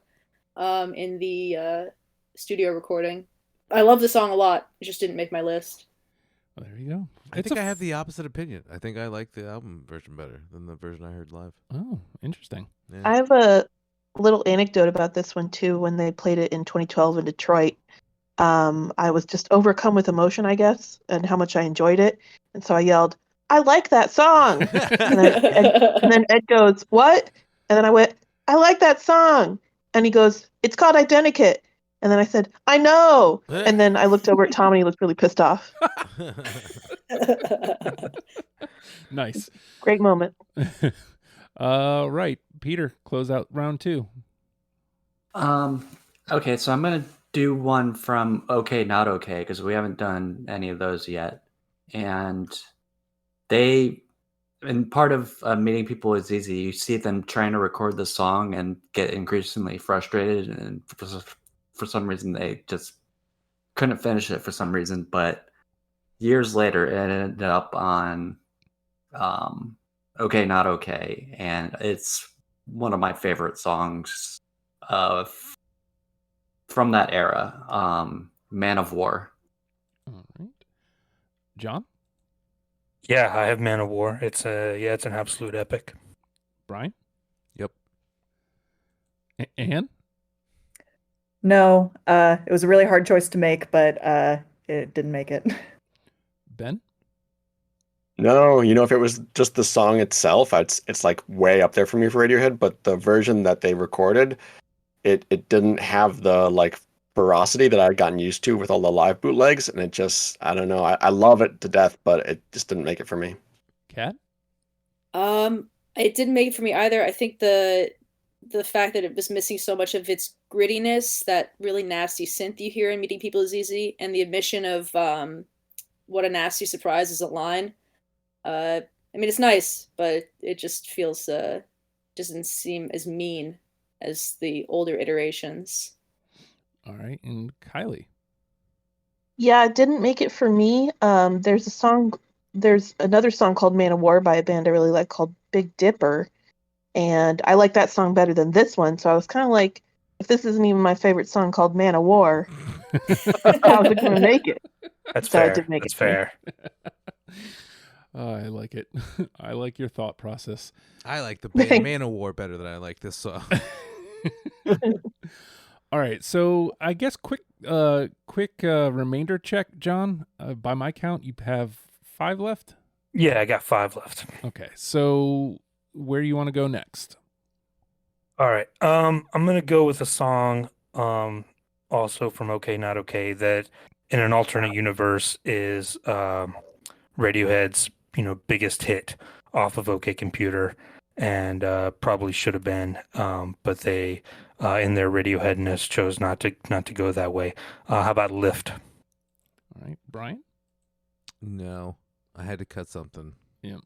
in the studio recording. I love the song a lot. It just didn't make my list. Well, there you go. I think I have the opposite opinion. I think I like the album version better than the version I heard live. Oh, interesting. Yeah. I have a little anecdote about this one too. When they played it in 2012 in Detroit, I was just overcome with emotion, I guess, and how much I enjoyed it. And so I yelled, "I like that song!" and then Ed goes, "What?" And then I went, "I like that song." And he goes, "It's called Identikit." And then I said, "I know." And then I looked over at Tom and he looked really pissed off. Nice. Great moment. Right. Peter, close out round 2. Okay, so I'm gonna do one from OK Not OK because we haven't done any of those yet, and part of meeting people is easy. You see them trying to record the song and get increasingly frustrated, and for some reason they just couldn't finish it for some reason. But years later, it ended up on OK Not OK, and it's one of my favorite songs of from that era, Man of War. All right. John? Yeah, I have Man of War. It's an absolute epic. Brian? Yep. Anne? No, it was a really hard choice to make, but it didn't make it. Ben? No, if it was just the song itself, it's like way up there for me for Radiohead, but the version that they recorded, it didn't have the like ferocity that I'd gotten used to with all the live bootlegs, and it just, I don't know, I love it to death, but it just didn't make it for me. Kat? It didn't make it for me either. I think the fact that it was missing so much of its grittiness, that really nasty synth you hear in Meeting People is Easy, and the omission of what a nasty surprise is a line. I mean, it's nice, but it just feels doesn't seem as mean as the older iterations. All right. And Kylie? Yeah, it didn't make it for me. There's another song called Man of War by a band I really like called Big Dipper. And I like that song better than this one. So I was kind of like, if this isn't even my favorite song called Man of War, how's it going to make it? That's So it fair. did make That's it for me. fair. Oh, I like it. I like your thought process. I like the band Man of War better than I like this song. All right. So I guess quick remainder check, John. By my count, you have 5 left? Yeah, I got 5 left. Okay. So where do you want to go next? All right. I'm gonna go with a song, also from OK Not OK, that in an alternate universe is Radiohead's biggest hit off of OK Computer, and probably should have been, but they in their Radioheadness chose not to go that way. How about Lift? All right. Brian? No, I had to cut something. Yeah.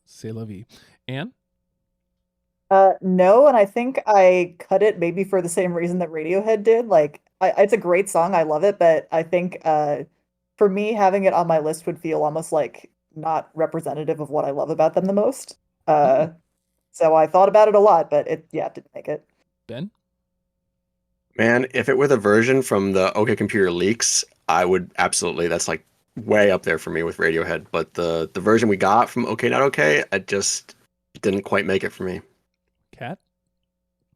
C'est la vie. Anne? No, and I think I cut it maybe for the same reason that Radiohead did. Like, it's a great song. I love it, but I think for me, having it on my list would feel almost like not representative of what I love about them the most. So I thought about it a lot, but it didn't make it. Ben? Man, if it were the version from the OK Computer leaks, I would absolutely, that's like way up there for me with Radiohead. But the version we got from OK Not OK, it just didn't quite make it for me. Kat?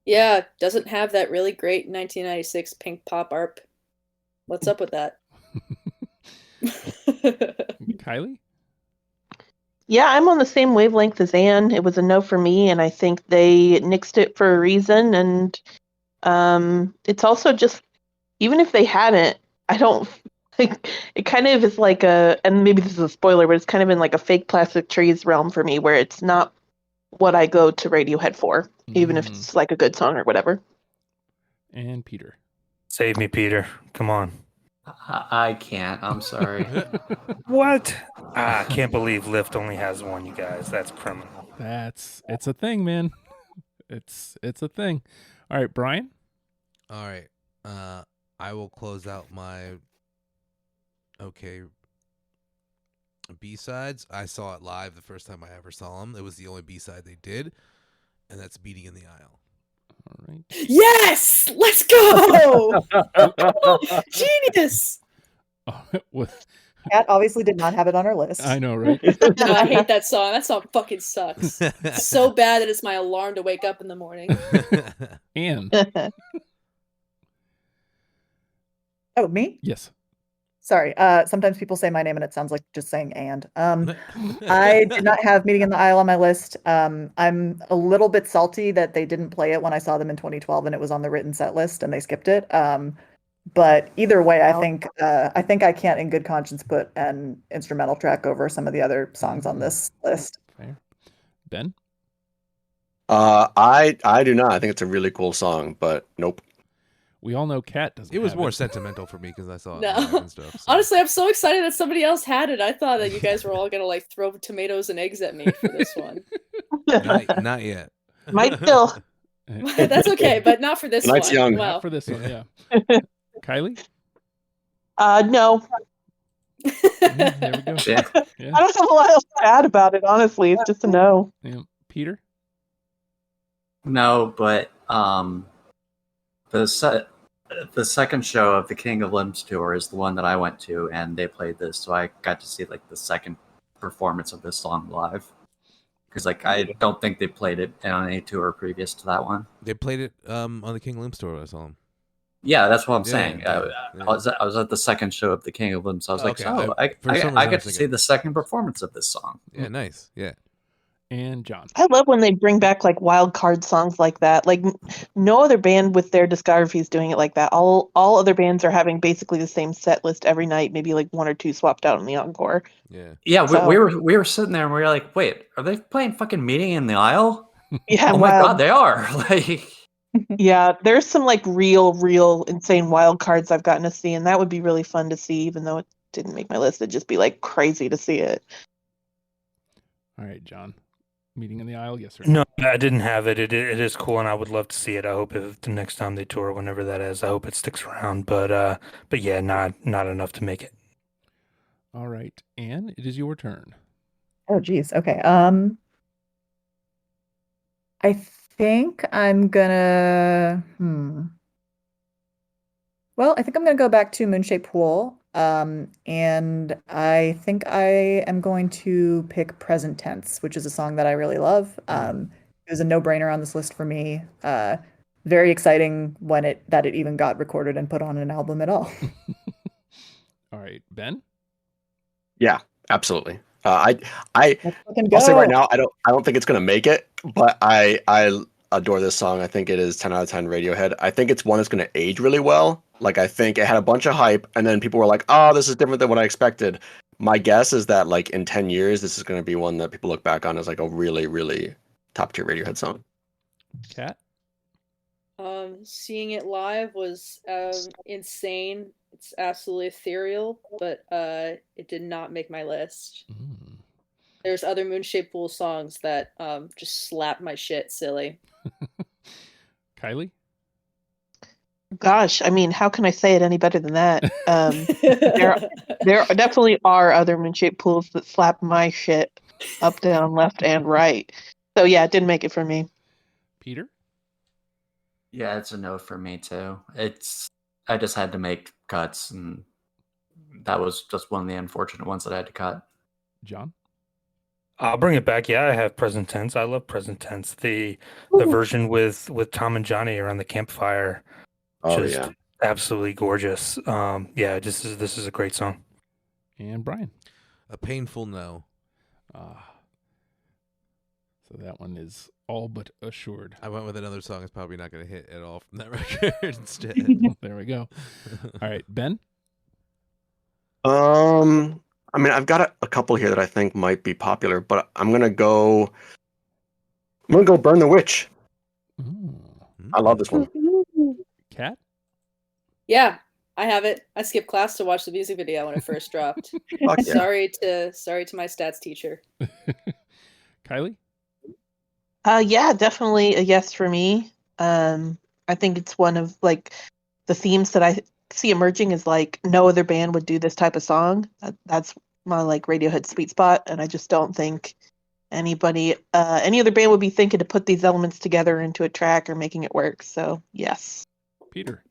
Yeah, doesn't have that really great 1996 pink pop ARP. What's up with that? Kylie? Yeah, I'm on the same wavelength as Anne. It was a no for me, and I think they nixed it for a reason. And it's also just, even if they hadn't, I don't think it kind of is like and maybe this is a spoiler, but it's kind of in like a fake plastic trees realm for me, where it's not what I go to Radiohead for, even if it's like a good song or whatever. And Peter? Save me, Peter. Come on. I can't. I'm sorry. What? I can't believe Lyft only has one, you guys. That's criminal. It's a thing, man. It's a thing. All right, Brian? All right. I will close out my B-sides. I saw it live the first time I ever saw them. It was the only B-side they did, and that's Beating in the Aisle. All right. Yes! Let's go! Genius! Kat obviously did not have it on her list. I know, right? No, I hate that song. That song fucking sucks. It's so bad that it's my alarm to wake up in the morning. Anne? Oh, me? Yes. Sorry. Sometimes people say my name and it sounds like just saying and. I did not have Meeting in the Aisle on my list. I'm a little bit salty that they didn't play it when I saw them in 2012 and it was on the written set list and they skipped it. But either way, I think I can't in good conscience put an instrumental track over some of the other songs on this list. Fair. Ben? I do not. I think it's a really cool song, but nope. We all know Kat doesn't It was have more sentimental for me because I saw it No. live and stuff. So. Honestly, I'm so excited that somebody else had it. I thought that you guys were all gonna like throw tomatoes and eggs at me for this one. Not yet. Might still. That's okay, but not for this Night's one. young. Wow. Not for this one, yeah. Kylie? No. There we go. Yeah. Yeah. I don't have a lot else to add about it, honestly. It's just a no. Yeah. Peter? No, but The second show of the King of Limbs tour is the one that I went to, and they played this, so I got to see like the second performance of this song live. Because like I don't think they played it on any tour previous to that one. They played it on the King Limb store. I saw them. Yeah, that's what I'm Yeah, saying. yeah. I was at the second show of the King of Limbs. So I was like, Okay, so for some reason I I get was to see thinking- the second performance of this song. Yeah, nice. Yeah. And John. I love when they bring back like wild card songs like that. Like no other band with their discography is doing it like that. All other bands are having basically the same set list every night, maybe like one or two swapped out in the encore. Yeah. Yeah, So- we were sitting there and we were like, wait, are they playing fucking Meeting in the Aisle? Yeah, Oh my wild. god, they are. Like Yeah, there's some like real insane wild cards I've gotten to see, and that would be really fun to see, even though it didn't make my list. It'd just be like crazy to see it. All right, John. Meeting in the Aisle, yes or No, I didn't have it. It is cool, and I would love to see it. I hope if the next time they tour, whenever that is, I hope it sticks around. But yeah, not enough to make it. All right, Anne, it is your turn. Oh, geez. Okay. I think I'm gonna. Well, I think I'm gonna go back to Moonshaped Pool. And I think I am going to pick Present Tense, which is a song that I really love. It was a no-brainer on this list for me. Very exciting that it even got recorded and put on an album at all. All right, Ben. Yeah, absolutely. Let's fucking I'll say go. right now, I don't think it's gonna make it, but I adore this song. I think it is 10 out of 10 Radiohead. I think it's one that's gonna age really well. Like I think it had a bunch of hype, and then people were like, "Oh, this is different than what I expected." My guess is that like in 10 years, this is gonna be one that people look back on as like a really, really top tier Radiohead song. Kat. Seeing it live was insane. It's absolutely ethereal, but it did not make my list. There's other Moonshaped Pool songs that just slap my shit silly. Kylie. Gosh, I mean, how can I say it any better than that? There definitely are other Moonshaped Pools that slap my shit up, down, left, and right. So yeah, it didn't make it for me. Peter. yeah, it's a no for me too. I just had to make cuts, and that was just one of the unfortunate ones that I had to cut. John. I'll bring it back. Yeah, I have Present Tense. I love Present Tense. The version with Tom and Johnny around the campfire, Oh just yeah. absolutely gorgeous. Yeah, this is a great song. And Brian. A painful no. So that one is all but assured. I went with another song that's probably not going to hit at all from that record instead. There we go. All right, Ben. I mean, I've got a couple here that I think might be popular, but I'm gonna go Burn the Witch. Ooh. I love this one. Kat. Yeah, I have it. I skipped class to watch the music video when it first dropped. Fuck yeah. Sorry to my stats teacher. Kylie. Yeah, definitely a yes for me. I think it's one of like the themes that I see emerging is like no other band would do this type of song. That's my like Radiohead sweet spot, and I just don't think any other band would be thinking to put these elements together into a track or making it work. So yes. Peter.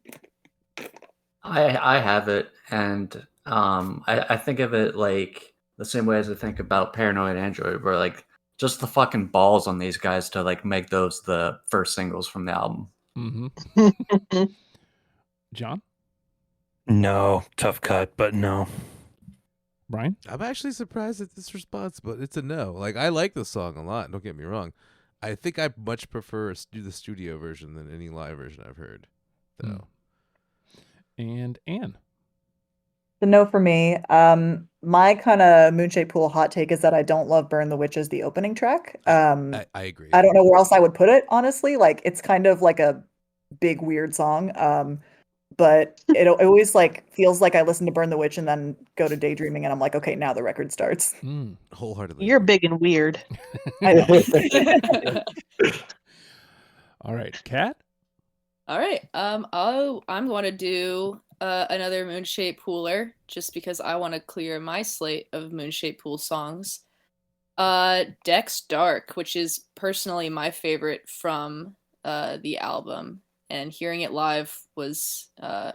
I have it, and I think of it like the same way as I think about Paranoid Android, where like just the fucking balls on these guys to like make those the first singles from the album. Mm-hmm. John. No, tough cut, but no. Brian. I'm actually surprised at this response, but it's a no. Like, I like the song a lot, don't get me wrong. I think I much prefer the studio version than any live version I've heard, though. And Anne. The no for me. My kind of Moonshaped Pool hot take is that I don't love Burn the Witch as the opening track. I agree. I don't know where else I would put it, honestly. Like, it's kind of like a big, weird song. But it always like feels like I listen to Burn the Witch and then go to daydreaming and I'm like, okay, now the record starts. Wholeheartedly. You're big and weird. I know. All right, Kat. All right. I'm going to do another Moonshaped Pooler just because I want to clear my slate of Moonshaped Pool songs. Dex Dark, which is personally my favorite from the album. and hearing it live was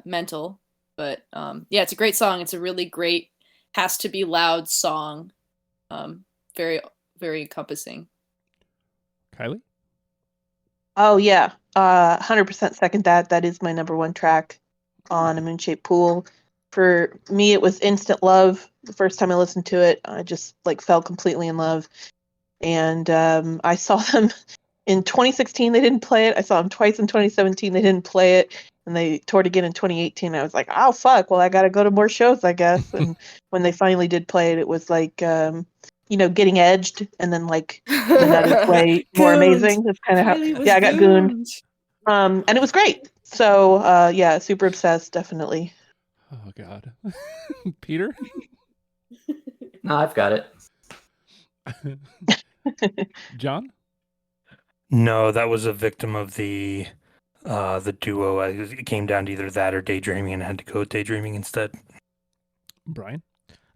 mental. But yeah, it's a great song. It's a really great, has to be loud song. Very, very encompassing. Kylie? Oh yeah, 100% second that. That is my number one track on A Moon-Shaped Pool. For me, it was instant love. The first time I listened to it, I just like fell completely in love. And I saw them in 2016. They didn't play it. I saw them twice in 2017. They didn't play it, and they toured again in 2018. I was like, oh fuck, well I gotta go to more shows, I guess. And when they finally did play it, it was like getting edged, and then like in another way more amazing. That's kind of how I got gooned. And it was great. So yeah, super obsessed, definitely. Oh God. Peter? No, I've got it. John? No, that was a victim of the duo. It came down to either that or daydreaming, and I had to go with daydreaming instead. Brian?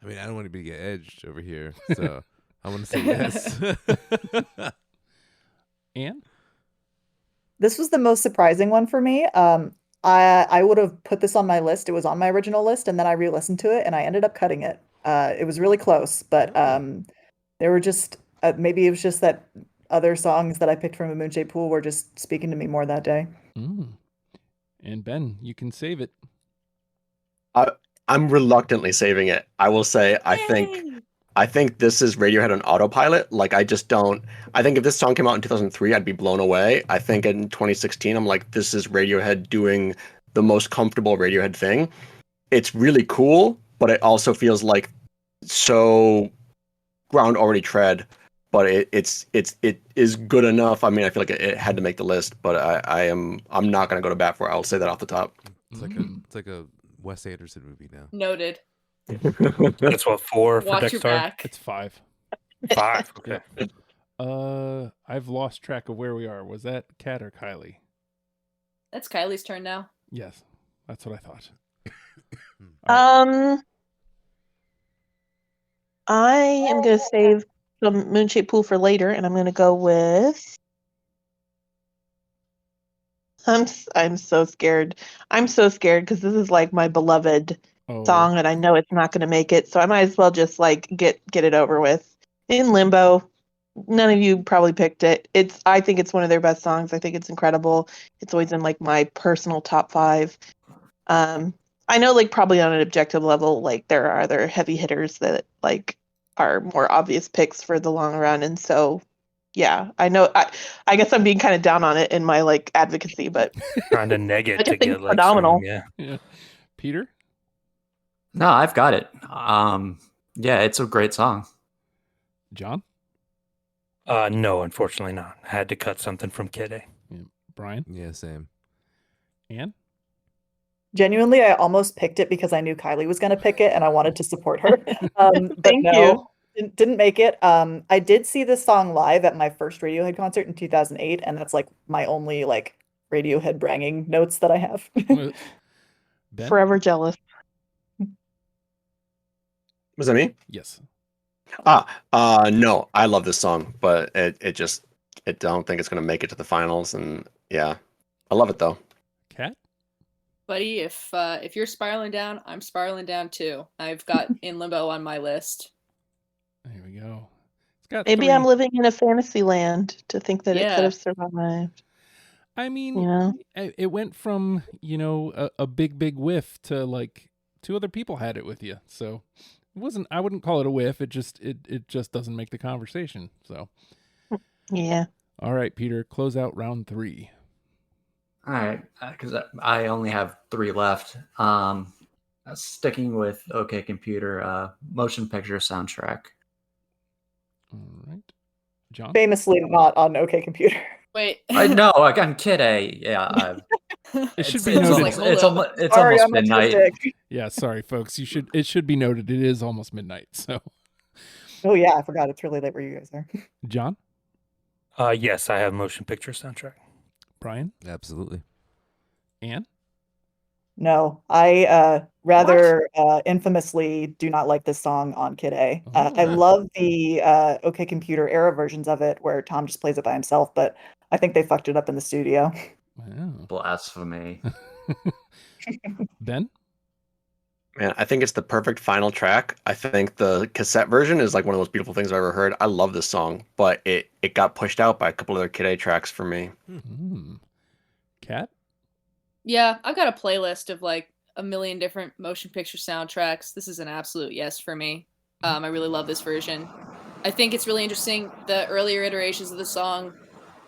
I mean, I don't want to be get edged over here, so I want to say yes. Anne? This was the most surprising one for me. I would have put this on my list. It was on my original list, and then I re-listened to it, and I ended up cutting it. It was really close, but there were just maybe it was just that other songs that I picked from A Moon-Shaped Pool were just speaking to me more that day. And Ben, you can save it. I'm reluctantly saving it. I will say, I think this is Radiohead on autopilot. Like, I just don't. I think if this song came out in 2003, I'd be blown away. I think in 2016, I'm like, this is Radiohead doing the most comfortable Radiohead thing. It's really cool, but it also feels like so ground already tread. But it is good enough. I mean, I feel like it had to make the list, but I'm not gonna go to bat for it. I'll say that off the top. It's like a Wes Anderson movie now. Noted. That's what, 4 for Watch your Dexter? back. It's 5. 5. Okay. I've lost track of where we are. Was that Kat or Kylie? That's Kylie's turn now. Yes, that's what I thought. I am gonna save the Moon-Shaped Pool for later, and I'm gonna go with. I'm so scared. I'm so scared because this is like my beloved song, and I know it's not gonna make it, so I might as well just like get it over with. In Limbo. None of you probably picked it. I think it's one of their best songs. I think it's incredible. It's always in like my personal top 5. I know like probably on an objective level, like there are other heavy hitters that like are more obvious picks for the long run. And so yeah, I know I guess I'm being kind of down on it in my like advocacy, but trying to neg it I to think get it's like phenomenal. yeah. Peter? No, I've got it. Yeah, it's a great song. John? No, unfortunately not. I had to cut something from Kid A. Yeah. Brian? Yeah, same. Anne? Genuinely, I almost picked it because I knew Kylie was going to pick it and I wanted to support her. Thank you. Didn't make it. I did see this song live at my first Radiohead concert in 2008, and that's like my only like Radiohead bragging notes that I have. Ben? Forever jealous. Was that me? Yes. No, I love this song, but it don't think it's gonna make it to the finals, and yeah, I love it though. Kat? Buddy, if you're spiraling down, I'm spiraling down too. I've got In Limbo on my list. There we go. It's got Maybe 3. I'm living in a fantasy land to think that it could have survived. I mean, You know? it went from, a big whiff to like 2 other people had it with you. So I wouldn't call it a whiff. It just doesn't make the conversation. So Yeah. all right, Peter, close out round 3. All right, because I only have 3 left. Sticking with OK Computer, motion picture soundtrack. All right. John? Famously not on OK Computer. Wait. I know, I'm Kid A. Yeah. It should it's, be it's, noted. almost, it's Sorry, almost I'm midnight. autistic. Yeah, sorry, folks. It should be noted. It is almost midnight. So, Oh yeah, I forgot. It's really late where you guys are. John? Yes, I have motion picture soundtrack. Brian? Absolutely. Anne? No, I rather infamously do not like this song on Kid A. I love the OK Computer era versions of it where Tom just plays it by himself, but I think they fucked it up in the studio. Wow. Blasphemy. Ben? Man, I think it's the perfect final track. I think the cassette version is like one of the most beautiful things I've ever heard. I love this song, but it got pushed out by a couple other Kid A tracks for me. Kat? Yeah, I've got a playlist of like a million different motion picture soundtracks. This is an absolute yes for me. I really love this version. I think it's really interesting, the earlier iterations of the song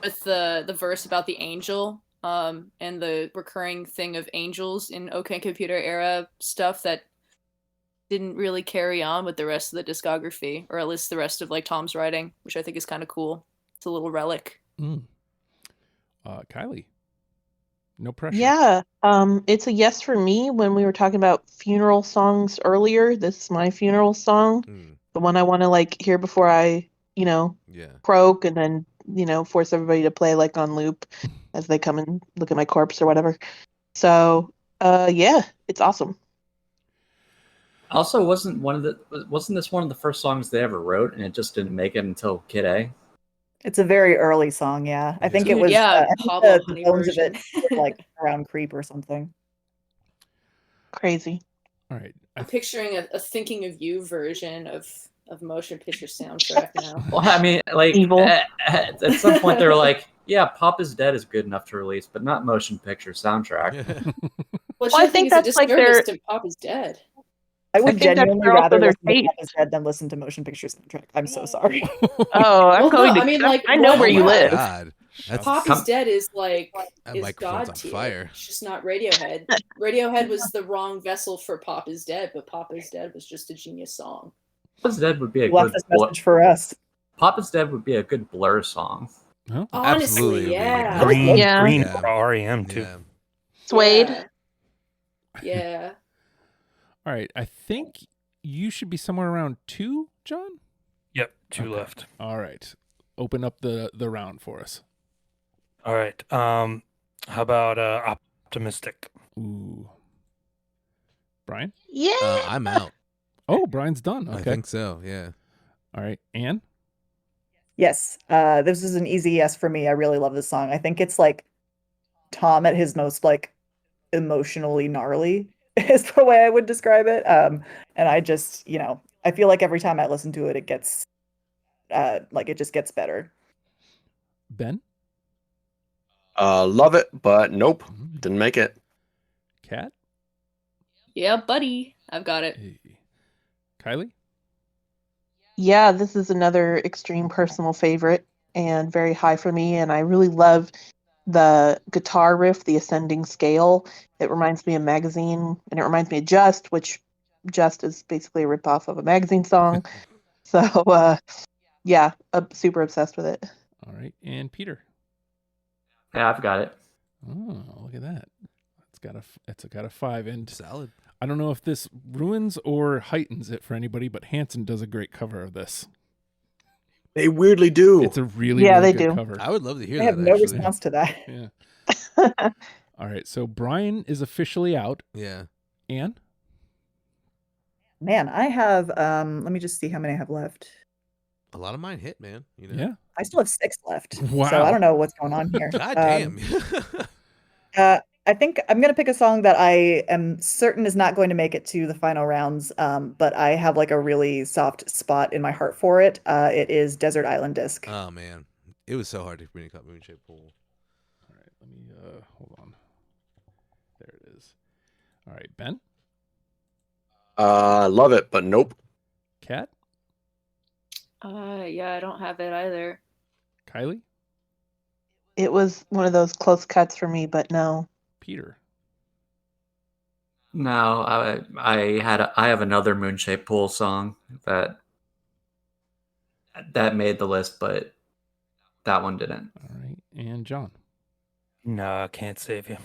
with the verse about the angel, and the recurring thing of angels in OK Computer era stuff that didn't really carry on with the rest of the discography, or at least the rest of like Tom's writing, which I think is kind of cool. It's a little relic. Kylie? No pressure. Yeah, it's a yes for me. When we were talking about funeral songs earlier, this is my funeral song. The one I want to like hear before I, Yeah. croak, and then, force everybody to play like on loop as they come and look at my corpse or whatever. So, yeah, it's awesome. Also, wasn't this one of the first songs they ever wrote, and it just didn't make it until Kid A? It's a very early song, yeah. I think it Dude, was yeah, I think Pablo the Honey bones of version. it were, like around Creep or something. Crazy. All right. I'm picturing a Thinking of You version of motion picture soundtrack now. Well, I mean, like Evil. at some point they were like, "Yeah, Pop is Dead is good enough to release, but not motion picture soundtrack." Well, I think that's like their. to Pop is Dead. I would think that's genuinely also rather their listen to taste. Pop is Dead than listen to motion picture soundtrack. I'm so sorry. Oh, I'm Well, going no, to. I mean, like, I know what- where you wow. live. God. That's Pop is Dead is like That is microphone's God on tier. fire. It's just not Radiohead. Radiohead was the wrong vessel for Pop is Dead, but Pop is Dead was just a genius song. Pop is Dead would be a You left good. this message for us. Pop is Dead would be a good Blur song. Oh, Honestly, Absolutely, it'll be a good yeah. one. Green, Yeah. Green Yeah. for REM too. Yeah. Suede. Yeah. all right. I think you should be somewhere around 2, John? Yep, two Okay. left. All right. Open up the round for us. All right. How about Optimistic? Ooh. Brian? Yeah. I'm out. Oh, Brian's done. I Okay. think so. Yeah. All right. Anne? Yes, this is an easy yes for me. I really love this song. I think it's like Tom at his most like emotionally gnarly is the way I would describe it. And I just, I feel like every time I listen to it, it gets like it just gets better. Ben? Love it, but nope, didn't make it. Kat? Yeah, buddy. I've got it. Hey. Kylie? Yeah, this is another extreme personal favorite and very high for me. And I really love the guitar riff, the ascending scale. It reminds me of Magazine, and it reminds me of Just, which Just is basically a ripoff of a Magazine song. So, yeah, I'm super obsessed with it. All right. And Peter? Yeah, I've got it. Oh, look at that. It's got a 5. And Solid. I don't know if this ruins or heightens it for anybody, but Hanson does a great cover of this. They weirdly do. It's a really, Yeah, really they good do. cover. I would love to hear I that. have no actually. response to that. Yeah. All right. So Brian is officially out. Yeah. Anne? Man, I have let me just see how many I have left. A lot of mine hit, man. You know. Yeah. I still have 6 left. Wow. So I don't know what's going on here. God damn. I think I'm going to pick a song that I am certain is not going to make it to the final rounds, but I have like a really soft spot in my heart for it. It is Desert Island Disc. Oh man, it was so hard to communicate Moonshaped Pool. All right. Let me hold on. There it is. All right. Ben? Love it, but nope. Kat? Yeah, I don't have it either. Kylie? It was one of those close cuts for me, but no. Peter? No, I have another Moonshaped Pool song that made the list, but that one didn't. All right. And John? No, I can't save you.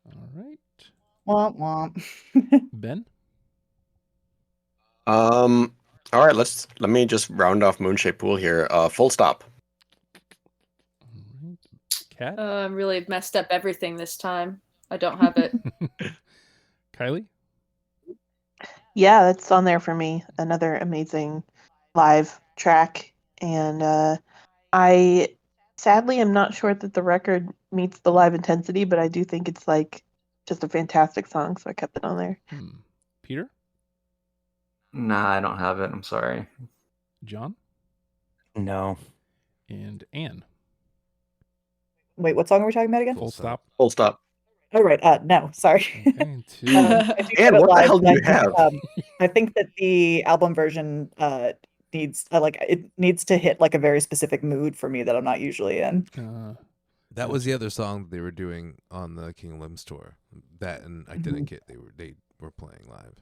All right. Womp womp. Ben? All right, let me just round off Moonshaped Pool here. Full stop. All right. Kat? I really messed up everything this time. I don't have it. Kylie? Yeah, that's on there for me. Another amazing live track. And I Sadly, I'm not sure that the record meets the live intensity, but I do think it's like just a fantastic song, so I kept it on there. Peter? Nah, I don't have it. I'm sorry. John? No. And Anne? Wait, what song are we talking about again? Full stop. Full stop. Oh, right. No, sorry. Okay, two. I do Anne, have it what the live, hell do but you have? I think that the album version needs it needs to hit like a very specific mood for me that I'm not usually in. That was the other song that they were doing on the King of Limbs tour. That and I Didn't Get they were playing live.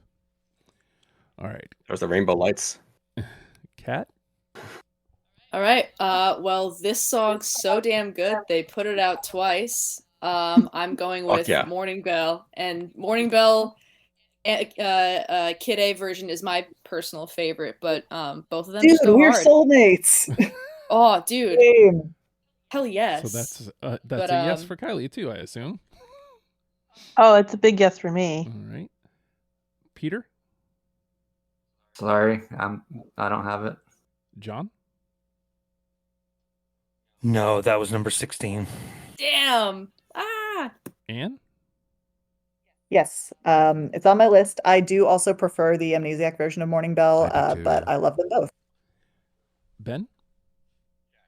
All right. There's the Rainbow Lights. Kat? All right. Well, this song's so damn good. They put it out twice. I'm going with yeah. Morning Bell, and Morning Bell, Kid A version is my personal favorite, but both of them Dude, just go we're hard. soulmates. Oh, dude, Same. hell yes. So that's But, a yes for Kylie too, I assume. Oh, it's a big yes for me. All right. Peter? Sorry, I don't have it. John? No, that was number 16. Damn. Ah. Anne? Yes, it's on my list. I do also prefer the Amnesiac version of Morning Bell, I do too, but yeah. I love them both. Ben?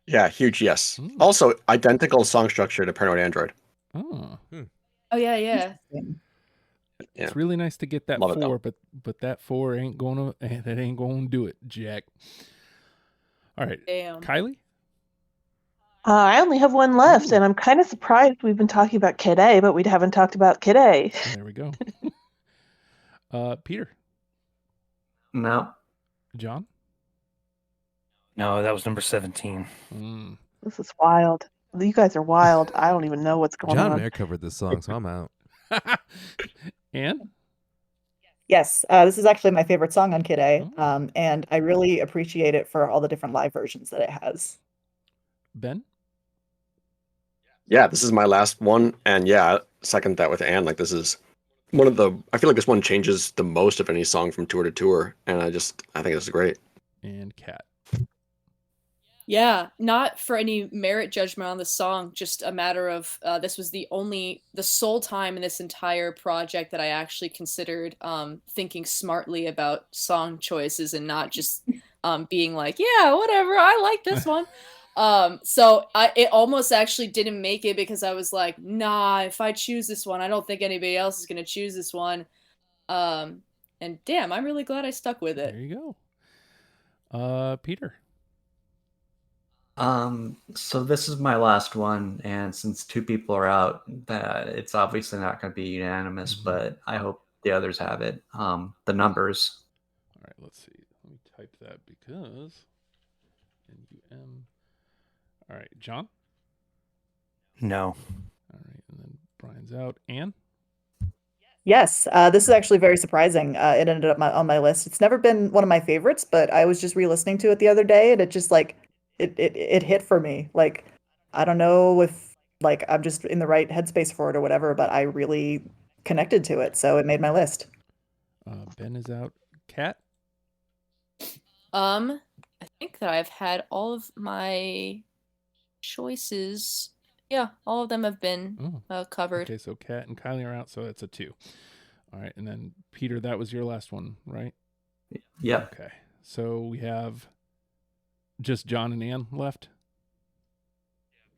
Yeah, huge yes. Mm. Also, identical song structure to Paranoid Android. Oh. Oh yeah, yeah. Yeah. It's really nice to get that Love it, 4, but that 4 ain't gonna do it, Jack. All right. Damn. Kylie? I only have one left, Ooh. and I'm kind of surprised we've been talking about Kid A, but we haven't talked about Kid A. There we go. Peter? No. John? No, that was number 17. This is wild. You guys are wild. I don't even know what's going John on. Mayer covered this song, so I'm out. Anne? Yes, this is actually my favorite song on Kid A, Oh. and I really appreciate it for all the different live versions that it has. Ben? Yeah, this is my last one, and yeah, I second that with Anne. Like, this is one of the. I feel like this one changes the most of any song from tour to tour, and I think this is great. And Kat? Yeah, not for any merit judgment on the song, just a matter of this was the sole time in this entire project that I actually considered thinking smartly about song choices and not just being like, yeah, whatever, I like this one. So it almost actually didn't make it because I was like, nah, if I choose this one, I don't think anybody else is going to choose this one. And damn, I'm really glad I stuck with it. There you go. Peter? So this is my last one, and since 2 people are out, it's obviously not going to be unanimous, but I hope the others have it. The Numbers. All right, let's see. Let me type that because NUM. All right, John? No. All right, and then Brian's out. Anne? Yes, this is actually very surprising. It ended up on my list. It's never been one of my favorites, but I was just re-listening to it the other day, and it just like it hit for me. Like, I don't know if like I'm just in the right headspace for it or whatever, but I really connected to it, so it made my list. Ben is out. Kat? I think that I've had all of my choices. Yeah, all of them have been covered. Okay, so Kat and Kylie are out, so that's a 2. All right, and then Peter, that was your last one, right? Yep. Okay, so we have just John and Anne left.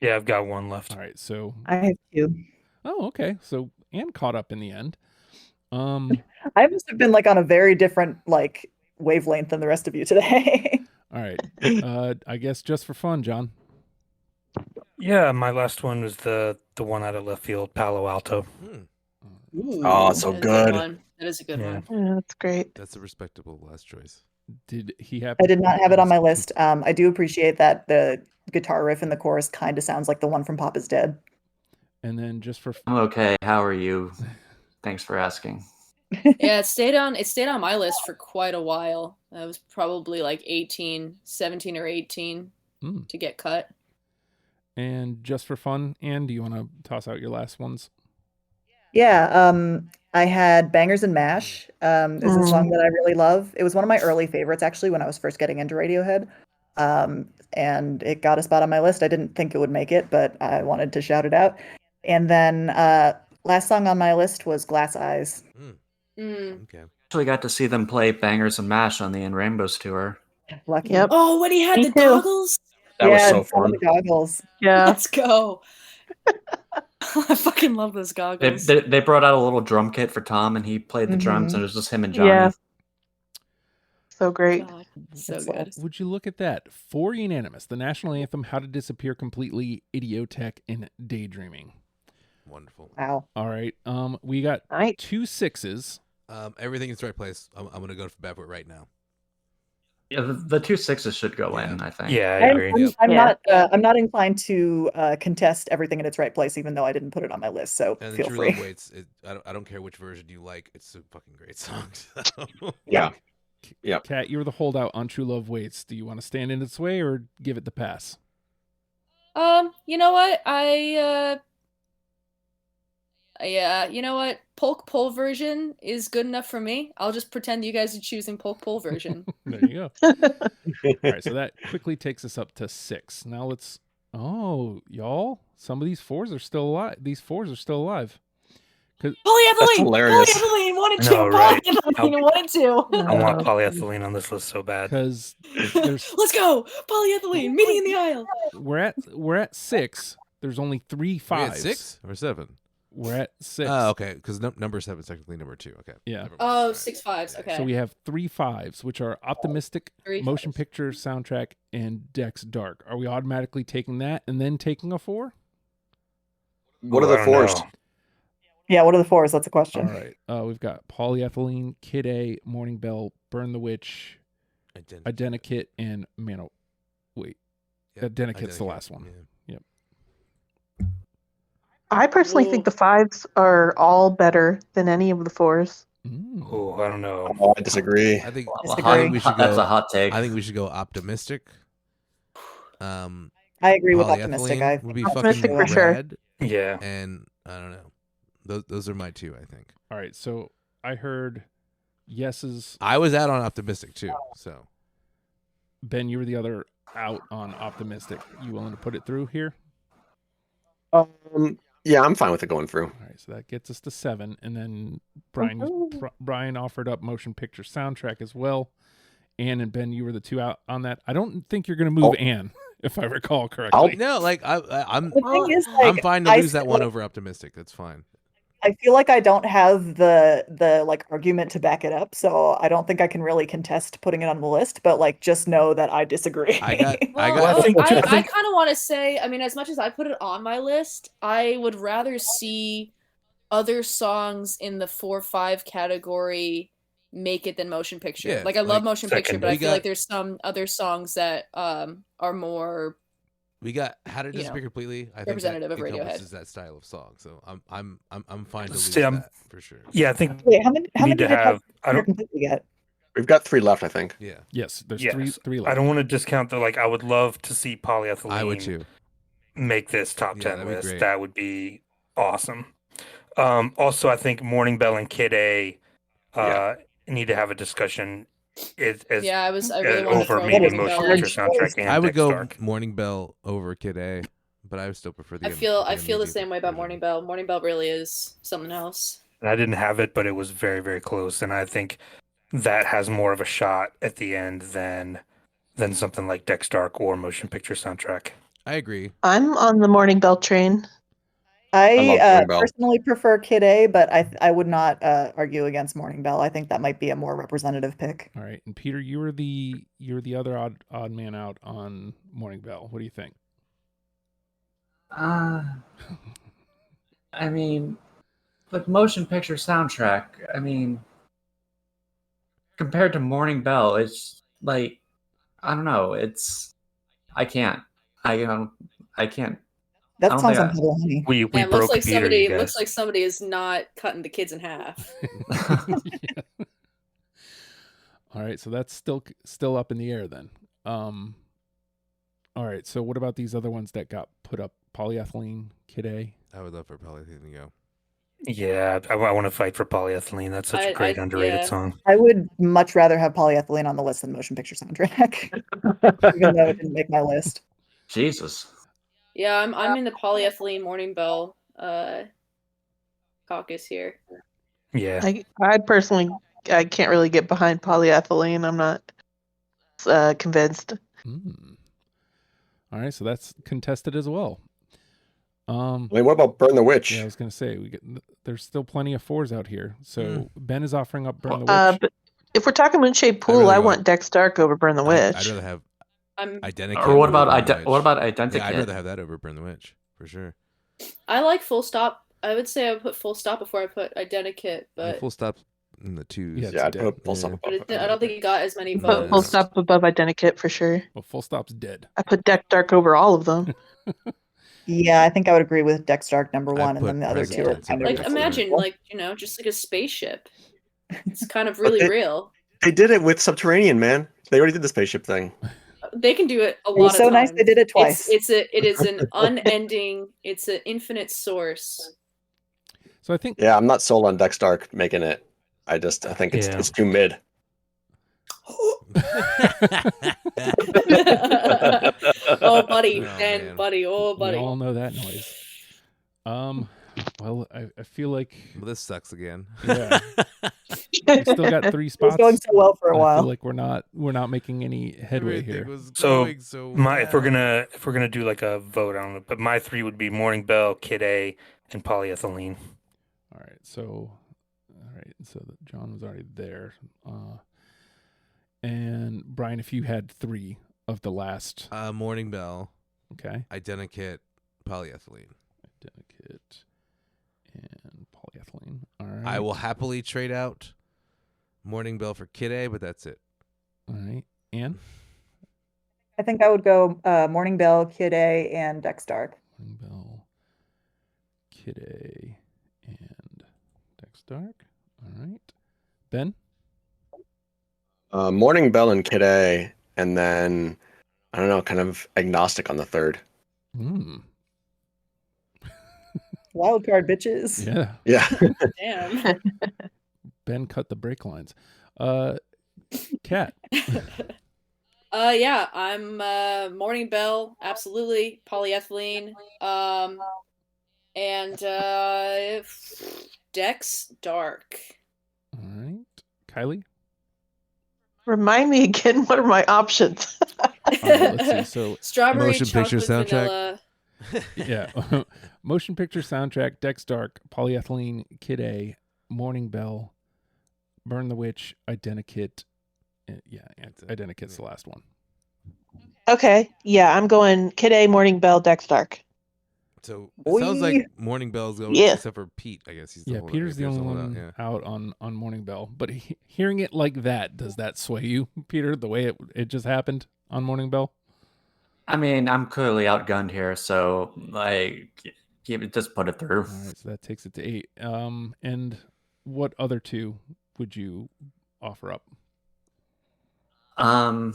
Yeah, I've got one left. All right, so I have 2. oh, okay, so Anne caught up in the end. I must have been like on a very different like wavelength than the rest of you today. All right, I guess just for fun, John. Yeah, my last one was the one out of left field, Palo Alto. Oh, it's so That is a good. one. That is a good one. Yeah, that's great. That's a respectable last choice. Did he have? I did not have it on my list. I do appreciate that the guitar riff in the chorus kind of sounds like the one from Papa's Dead. And then just for I'm okay. How are you? Thanks for asking. Yeah, it stayed on my list for quite a while. I was probably like 17 or 18 to get cut. And just for fun, Anne, do you want to toss out your last ones? Yeah, I had Bangers and Mash. Is a song that I really love. It was one of my early favorites actually when I was first getting into Radiohead. and it got a spot on my list. I didn't think it would make it, but I wanted to shout it out. And then last song on my list was Glass Eyes. Okay. Actually got to see them play Bangers and Mash on the In Rainbows tour. Lucky. Yep. Oh, when he had Me the too. goggles. That was Yeah, so some of fun. the goggles. Yeah. Let's go. I fucking love those goggles. They brought out a little drum kit for Tom, and he played the drums, Mhm. and it was just him and Johnny. Yeah. So great. God, so It's good. Would you look at that? 4 unanimous. The national anthem, How to Disappear Completely, Idiotech, and Daydreaming. Wonderful. Wow. All right. We got Nice. 2 6s. Everything in its right place. I'm gonna go for Bad Boy right now. Yeah, the 2 6s should go Yeah. in, I think. Yeah, I agree. I'm Yeah. not. I'm not inclined to contest everything in its right place, even though I didn't put it on my list. So And the feel True free. Love Waits. I don't care which version you like. It's a fucking great song. So. Yeah. Yep. Kat, you're the holdout on True Love Waits. Do you want to stand in its way or give it the pass? You know what? You know what? Polk Pole version is good enough for me. I'll just pretend you guys are choosing Polk Pole version. There you go. All right, so that quickly takes us up to 6. Now let's. Oh, y'all! Some of these 4s are still alive. These 4s are still alive. That's hilarious. Polyethylene wanted to. No, right. Polyethylene wanted to. I want polyethylene on this list so bad. Because there's Let's go. Polyethylene meeting in the aisle. we're at 6. There's only 3 We 5s. had 6 or 7. We're at 6. Oh, okay. Because number 7 is technically number 2. Okay. Yeah. Never mind. Oh, All right. 6 5s. Okay. So we have 3 5s, which are Optimistic, 3 Motion 5s. Picture Soundtrack, and Dex Dark. Are we automatically taking that and then taking a 4? What are Ooh, the I don't 4s? know. Yeah. What are the 4s? That's a All question. right. We've got Polyethylene, Kid A, Morning Bell, Burn the Witch, Identikit, and Mano. Wait. Identikit's the last one. Yeah. Yep. I personally think the 5s are all better than any of the 4s. Oh, I don't know. Oh, I disagree. I think Disagree. we should That's go. a hot take. I think we should go optimistic. I agree with optimistic. Polyethylene would be Optimistic fucking for sure. rad, Yeah. and I don't know. Those are my 2. I think All right. So I heard yeses. I was out on optimistic too. So Ben, you were the other out on Optimistic. You willing to put it through here? Yeah, I'm fine with it going through. All right, so that gets us to 7, and then Brian offered up Motion Picture Soundtrack as well. Anne and Ben, you were the 2 out on that. I don't think you're going to move Anne, if I recall correctly. no, like I'm The thing is, I'm like, fine to I lose that feel one like- over optimistic. That's fine. I feel like I don't have the like argument to back it up, so I don't think I can really contest putting it on the list. But like, just know that I disagree. I got Well, I think- I I think- kind of want to say, I mean, as much as I put it on my list, I would rather see other songs in the 4-5 category make it than motion picture. Yeah, Like, I love like, motion picture, second. but I We feel got- like there's some other songs that are more. We got How to you know, Disappear Completely. I think representative that of Radiohead. encompasses that style of song. So I'm fine to lose See, I'm- that for sure. Yeah, I think Wait, how many need did to I have. I don't. completely get? We've got 3 left, I think. Yeah, Yes, there's Yes. three left. I don't want to discount the like. I would love to see polyethylene. I would too. Make this top Yeah, 10 that'd be list. great. That would be awesome. Also, I think Morning Bell and Kid A need to have a discussion. Yeah, I really wanted to over throw maybe Morning Motion Bell in. Picture Soundtrack and I would Dex go Dark. Morning Bell over Kid A, but I would still prefer the. I feel the immediate same way about version. Morning Bell. Morning Bell really is something else. And I didn't have it, but it was very, very close. And I think that has more of a shot at the end than something like Dex Dark or Motion Picture Soundtrack. I agree. I'm on the Morning Bell train. I love I Morning Bell. personally prefer Kid A, but I would not argue against Morning Bell. I think that might be a more representative pick. All right, and Peter, you were the other odd man out on Morning Bell. What do you think? I mean, like motion picture soundtrack. I mean, compared to Morning Bell, it's like I don't know. I can't. I can't. That I don't song's think on Pebble Honey. We Man, it broke looks like Peter, somebody. you It looks guys. like somebody is not cutting the kids in half. Yeah. All right, so that's still up in the air then. All right, so what about these other ones that got put up? Polyethylene, Kid A. I would love for Polyethylene to go. Yeah, I want to fight for polyethylene. That's such a great underrated yeah. song. I would much rather have polyethylene on the list than motion picture soundtrack, even though it didn't make my list. Jesus. Yeah, I'm in the polyethylene Morning Bell caucus here. Yeah. I personally, I can't really get behind polyethylene. I'm not convinced. All right, so that's contested as well. I mean, what about Burn the Witch? Yeah, I was gonna say there's still plenty of 4s out here. So Ben is offering up Burn the Witch. But if we're talking Moonshaped Pool, really I want- want Dex Dark over Burn the Witch. I'd rather have I'm Identikit. Or what about over Burn the Witch. what about Identikit? Yeah, I'd rather have that over Burn the Witch for sure. I like Full Stop. I would say I would put Full Stop before I put Identikit, but Full stop in the 2s. Yeah, Yeah, I'd dead. put Full Stop but above I don't think it got as many Put Full votes. Stop above Identikit for sure. Well, Full Stop's dead. I put Dex Dark over all of them. Yeah, I think I would agree with Dex Dark number I'd one, and put then the other two are Presidents kind over of Like Dex Dark. imagine, like just like a spaceship. It's kind of really real. They did it with Subterranean, man. They already did the spaceship thing. They can do it a It lot was of so times. nice they did it twice. It is an unending. It's an infinite source. So I think Yeah, I'm not sold on Dex Dark making it. I think it's Yeah. it's too mid. Oh, buddy, Oh, Ben, man. buddy, oh, we buddy. all know that noise. Well, I feel like Well, this sucks again. Yeah. we still got 3 It was spots. going so well for a and I while. feel like we're not making any headway Everything here. was So, going so if we're well. gonna do like a vote on it, but my 3 would be Morning Bell, Kid A, and polyethylene. All right, so John was already there, and Brian, if you had 3 of the last, Morning Bell, okay, Identikit, polyethylene. Identikit and polyethylene. All right, I will happily trade out Morning Bell for Kid A, but that's it. All right, Anne. I think I would go Morning Bell, Kid A, and Dex Dark. Morning Bell, Kid A, and Dex Dark. All right, Ben. Morning Bell and Kid A, and then I don't know, kind of agnostic on the third. Wild card, bitches. Yeah, Yeah. Damn. Ben cut the brake lines. Kat. Yeah, I'm Morning Bell, absolutely. Polyethylene. And Dex Dark. All right, Kylie. Remind me again, what are my options? Let's see. So Strawberry Motion picture chocolate soundtrack. vanilla. yeah, motion picture soundtrack, Dex Dark, polyethylene, Kid A, Morning Bell, Burn the Witch, Identikit. Yeah, Identikit's the last one. Okay, yeah, I'm going Kid A, Morning Bell, Dex Dark. So it sounds Boy. like Morning Bell's going, Yeah. except for Pete. I guess he's the Yeah, holdout. Peter's the Peter's only holdout, one yeah. out on Morning Bell. But hearing it like that, does that sway you, Peter? The way it just happened on Morning Bell? I mean, I'm clearly outgunned here, so just put it through. All right, so that takes it to 8. And what other 2 would you offer up? I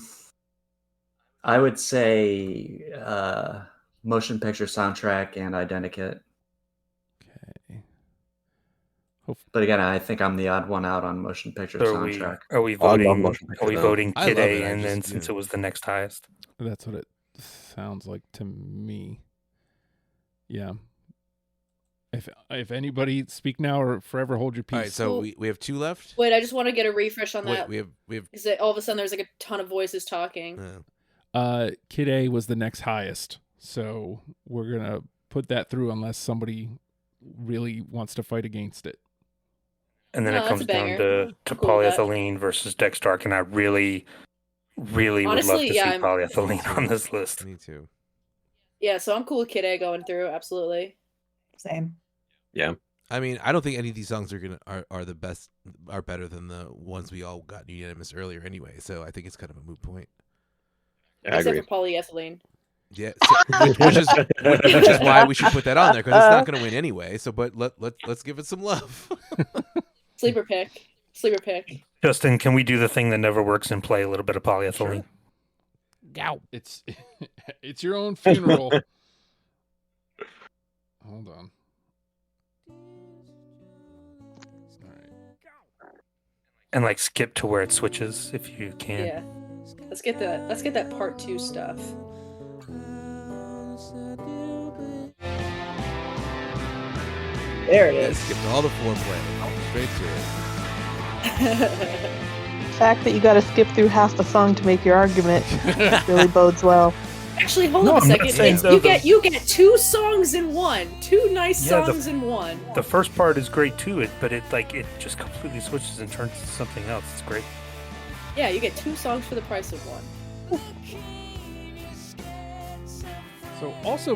would say motion picture soundtrack and Identikit. Okay. But again, I think I'm the odd one out on motion picture So soundtrack. are we Oh, I love voting? motion picture Are we though. voting I Kid love A, it, I and then just, since yeah. it was the next highest? That's what it sounds like to me. Yeah. If anybody speak now or forever hold your peace. All right, so we have 2 left. Wait, I just want to get a refresh on Wait, that. we have Because all of a sudden there's like a ton of voices talking. Kid A was the next highest. So we're going to put that through unless somebody really wants to fight against it. And then No, it that's comes a down banger. to Cool with that. polyethylene versus Dex Dark, and I really would love Honestly, to yeah, see I'm- polyethylene on this list. Me too. Yeah, so I'm cool with Kid A going through, absolutely. Same. I mean, I don't think any of these songs are the best, are better than the ones we all got unanimous earlier anyway. So I think it's kind of a moot point. Yeah, I Except agree. for polyethylene. Yeah, so, which is why we should put that on there because it's not going to win anyway. So, but let's give it some love. Sleeper pick. Sleeper pick. Justin, can we do the thing that never works and play a little bit of polyethylene? Sure. It's your own funeral. Hold on. and like skip to where it switches if you can. Yeah. Let's get that part 2 stuff. There it Yeah, is. skipped all the foreplay. Straight to it. The fact that you got to skip through half the song to make your argument really bodes well. Actually, hold No, up a I'm not second. saying It's, though you get 2 songs in one. 2 nice Yeah, songs in one. The first part is great too, but it just completely switches and turns to something else. It's great. Yeah, you get 2 songs for the price of one. So also,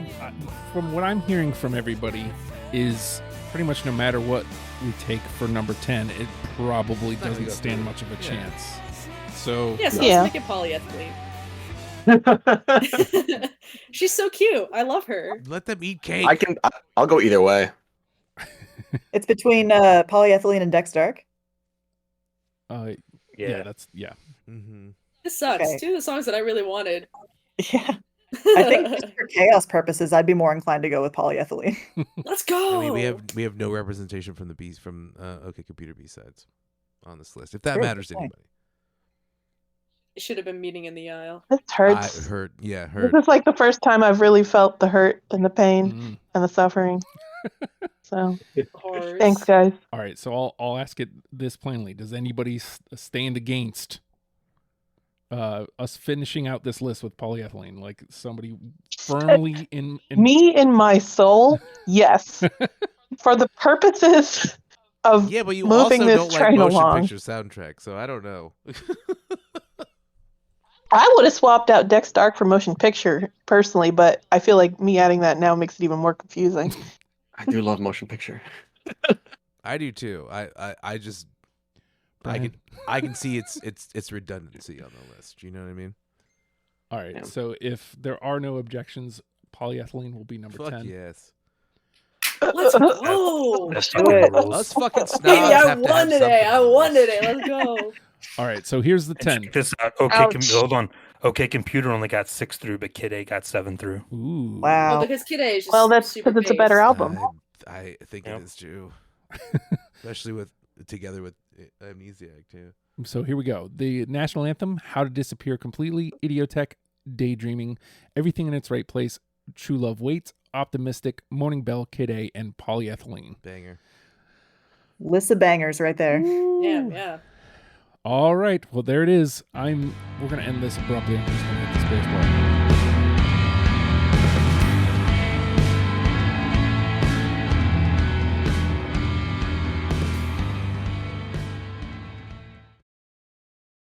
from what I'm hearing from everybody, is pretty much no matter what we take for number 10, it probably not gonna doesn't go stand through. much of a Yeah. chance. So Yeah, so Yeah. let's make it polyethylene. She's so cute. I love her. Let them eat cake. I'll go either way. It's between polyethylene and Dex Dark. yeah, that's yeah. Mm-hmm. This sucks. Okay. 2 of the songs that I really wanted. Yeah. I think just for chaos purposes, I'd be more inclined to go with polyethylene. Let's go. I mean, we have no representation from the B's from OK Computer B-sides on this list. If that Sure, matters to fine. anybody. It should have been Meeting in the Aisle. This hurts. I heard. This Hurt. is like the first time I've really felt the hurt and the pain Mm. and the suffering. So Horrors. thanks, guys. All right, so I'll ask it this plainly: does anybody stand against us finishing out this list with polyethylene? Like somebody firmly in Me in my soul, yes. For the purposes of Yeah, but you moving also this don't like train motion along. picture soundtrack, so I don't know. I would have swapped out Dex Dark for motion picture personally, but I feel like me adding that now makes it even more confusing. I do love motion picture. I do too. I just Brian? I can see it's redundancy on the list. You know what I mean? All right, Yeah. so if there are no objections, polyethylene will be number Fuck 10. yes. Let's go. That's do it. Us fucking snobs Baby, I have to won have today. I something on won this. today. Let's go. All right, so here's the And 10. check this out. Ouch. Hold on. OK Computer only got 6 through, but Kid A got 7 through. Ooh. Well, Wow. because Kid A is just Well, that's super because it's a better based. album. I think Yep. it is too, especially together with Amnesiac too. So here we go. The national anthem, How to Disappear Completely, Idiotech, Daydreaming, Everything in Its Right Place, True Love Waits, Optimistic, Morning Bell, Kid A, and Polyethylene. Banger. List of bangers right there. Yeah. All right. Well, there it is. We're going to end this abruptly. I'm just going to hit the space bar.